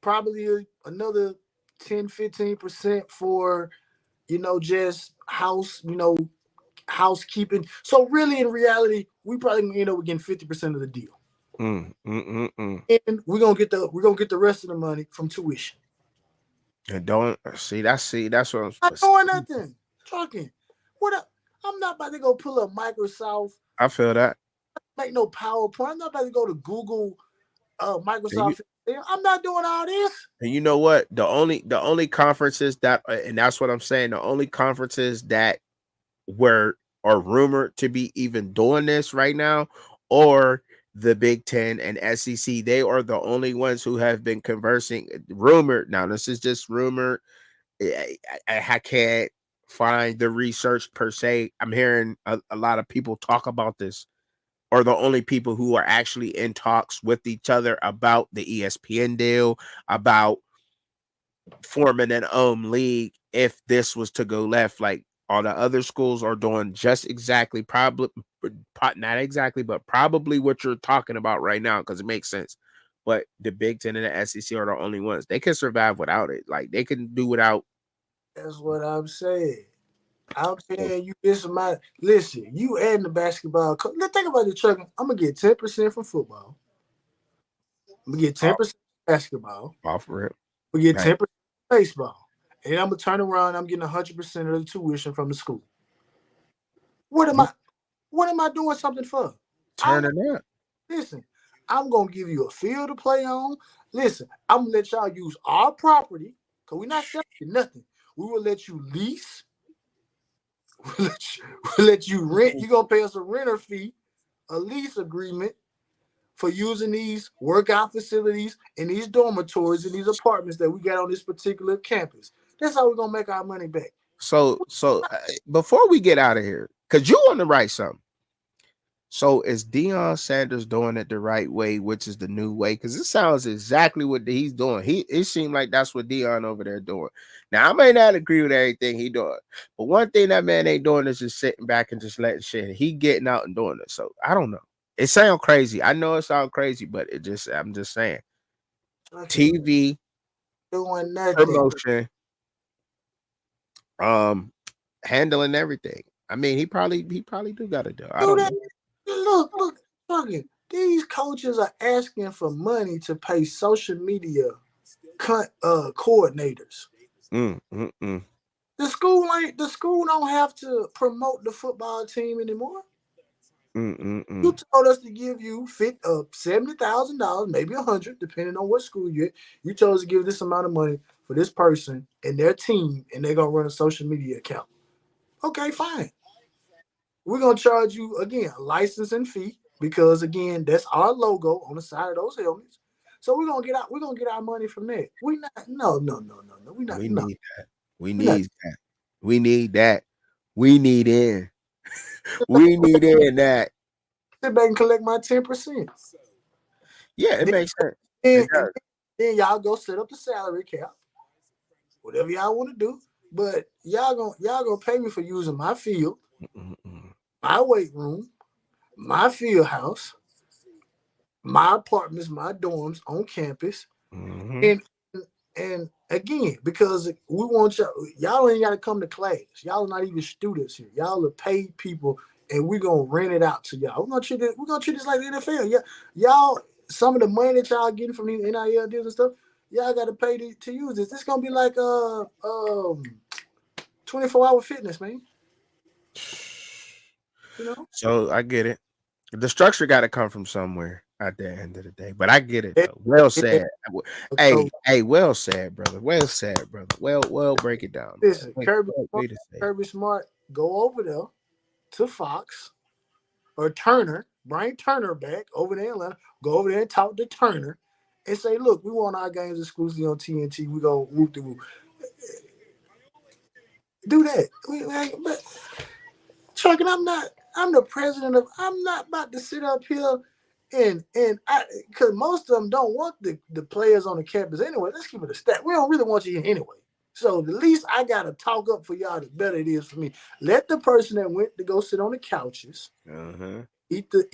probably another 10, 15% for, just housekeeping. So really in reality, we probably gonna end up getting 50% of the deal. Mm, mm, mm, mm. And we're gonna get the rest of the money from tuition. And don't see that's what Not doing nothing. Trucking. What up? I'm not about to go pull up Microsoft, I feel that. make no PowerPoint. I'm not about to go to Google, And you, Microsoft. I'm not doing all this. and you know what? The only conferences that, and that's what I'm saying. The only conferences that were are rumored to be even doing this right now, or the Big Ten and SEC. They are the only ones who have been conversing. Rumored. Now this is just rumored. I can't find the research per se. I'm hearing a lot of people talk about this, are the only people who are actually in talks with each other about the ESPN deal, about forming an league if this was to go left. Like all the other schools are doing just exactly, probably not exactly, but probably what you're talking about right now, because it makes sense. But the Big Ten and the SEC are the only ones. They can survive without it. Like they can do without. That's what I'm saying. I'm paying you this amount. Listen, you and the basketball. Let's think about the trucking. I'm gonna get 10% from football. I'm gonna get 10% basketball. Off rip. We get Right. 10% baseball, and I'm gonna turn around. I'm getting 100% of the tuition from the school. What am I? What am I doing something for? Turn it up. Listen. I'm gonna give you a field to play on. Listen, I'm gonna let y'all use our property because we're not selling you nothing. We will let you lease. We'll let you rent. You're gonna pay us a renter fee, a lease agreement for using these workout facilities and these dormitories and these apartments that we got on this particular campus. That's how we're gonna make our money back. So before we get out of here, because you want to write something. So is Deion Sanders doing it the right way, which is the new way? Because it sounds exactly what he's doing. It seemed like that's what Deion over there doing. Now I may not agree with everything he doing, but one thing that man ain't doing is just sitting back and just letting shit. He getting out and doing it. So I don't know. It sounds crazy. I know it sounds crazy, but I'm just saying. TV Doing nothing. promotion, handling everything. I mean, he probably do got to do. I Do don't that. know. Look, fucking. These coaches are asking for money to pay social media coordinators. Mm, mm, mm, The school don't have to promote the football team anymore. mm, mm, You mm. told us to give you $70,000, maybe 100, depending on what school you're at. You told us to give this amount of money for this person and their team, and they're gonna run a social media account. Okay, fine. We're gonna charge you again a licensing fee because again, that's our logo on the side of those helmets. So we're gonna get our money from that. We not no. We not We no. need that. We We not need that. We need that. We need in. We need in that. sit back and collect my 10%. Yeah, And it then, makes sense. and It does. then y'all go set up the salary cap, whatever y'all want to do. But y'all gonna pay me for using my field, Mm, mm, my weight room, my field house, my apartments, my dorms on campus, mm, and and again because we want y'all ain't got to come to class. Y'all are not even students here. Y'all are paid people, and we're gonna rent it out to y'all. We're gonna treat this like the NFL. Yeah, y'all some of the money that y'all getting from these NIL deals and stuff. Y'all got to pay to use this. This gonna be like 24-hour fitness, man. You know. So I get it. The structure got to come from somewhere at the end of the day. But I get it Yeah, though. Well yeah. said. So Hey, well said, brother. Well said, brother. Well, break it down, man. listen, Way to say it. Kirby Smart, go over there to Fox or Turner, bring Turner back over there in Atlanta, go over there and talk to Turner and say, look, we want our games exclusively on TNT. We go whoop de whoop. Do that. But Trucking, I'm the president of, I'm not about to sit up here and I, because most of them don't want the players on the campus anyway. Let's keep it a stat. We don't really want you here anyway. So the least I got to talk up for y'all, the better it is for me. Let the person that went to go sit on the couches, Uh-huh. eat the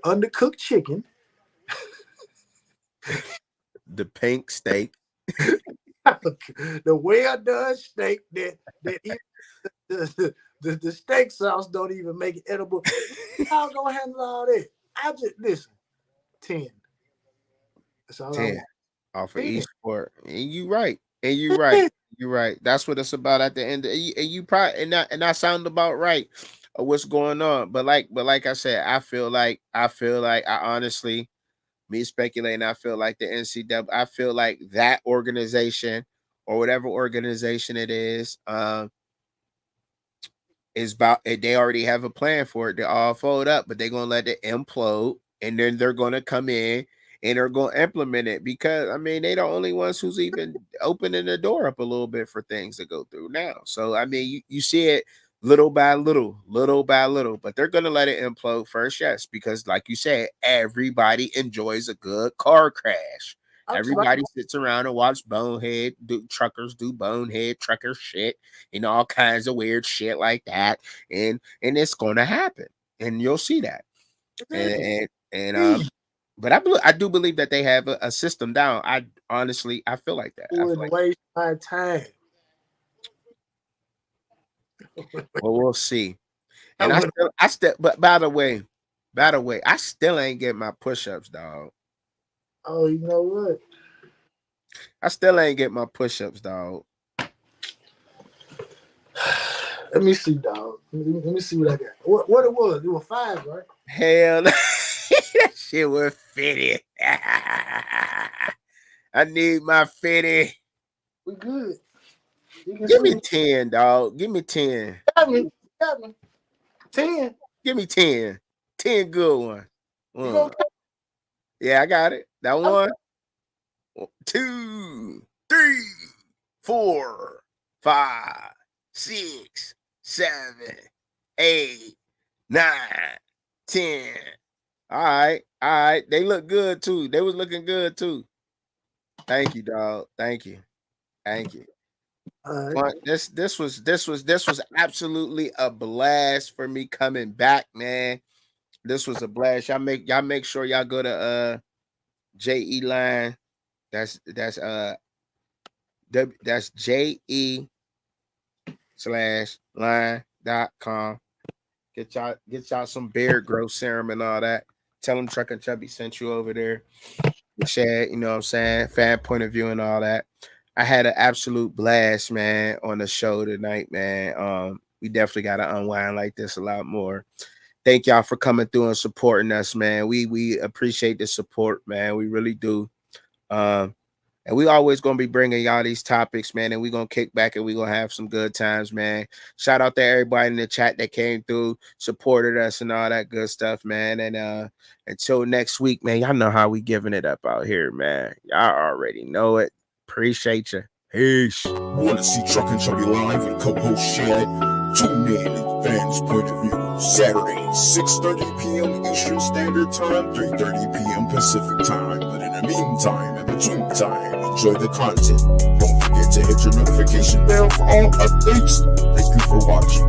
undercooked chicken, The pink steak. the well done steak that even the steak sauce don't even make it edible. Y'all gonna handle all that. I just listen. 10. That's all I 10 want. off of 10. each sport. And you right. And you right. You're right. That's what it's about at the end. And you probably and that sound about right of what's going on. But like I said, I feel like I honestly, me speculating, I feel like the NCAA, I feel like that organization or whatever organization it is about it. They already have a plan for it. They're all fold up, but they're gonna let it implode, and then they're gonna come in and they're gonna implement it because I mean they the only ones who's even opening the door up a little bit for things to go through now. So I mean you see it little by little, little by little, but they're gonna let it implode first, yes, because like you said, everybody enjoys a good car crash. I'm talking Everybody sits around and watch truckers do bonehead trucker shit and all kinds of weird shit like that, and it's gonna happen, and you'll see that, and but I do believe that they have a system down. I honestly I feel like that. I feel wouldn't like waste my time. well we'll see, I and would. I still but by the way, I still ain't getting my push-ups, dog. Oh, you know what? I still ain't getting my push-ups, dog. Let me see, dog. Let me see what I got. What it was? It was 5, right? Hell no. That shit was 50. I need my 50. We good. You can Give me see. 10, dog. Give me 10. Got me. Got me. 10. Give me 10. 10 good ones. You gonna Yeah, I got it. That I'm, one, 2, 3, 4, 5, 6, 7, 8, 9, 10. All right. All right. They look good too. They was looking good too. Thank you, dog. Thank you. Thank you. all right. But this was absolutely a blast for me coming back, man. This was a blast. Y'all make sure y'all go to JE line. That's JE/line.com. Get y'all some beard growth serum and all that. Tell them Truck and Chubby sent you over there. Share, you know what I'm saying, fan point of view and all that. I had an absolute blast, man, on the show tonight, man. We definitely got to unwind like this a lot more. Thank y'all for coming through and supporting us, man. We appreciate the support, man. We really do. And we always gonna be bringing y'all these topics, man. And we gonna kick back and we gonna have some good times, man. Shout out to everybody in the chat that came through, supported us, and all that good stuff, man. And until next week, man. Y'all know how we giving it up out here, man. Y'all already know it. Appreciate you. Peace. Want to see Truck and Chubby live and co-host Shed? Tune in at Fans Point of View, Saturday, 6:30 p.m. Eastern Standard Time, 3:30 p.m. Pacific Time. But in the meantime, in between time, enjoy the content. Don't forget to hit your notification bell for all updates. Thank you for watching.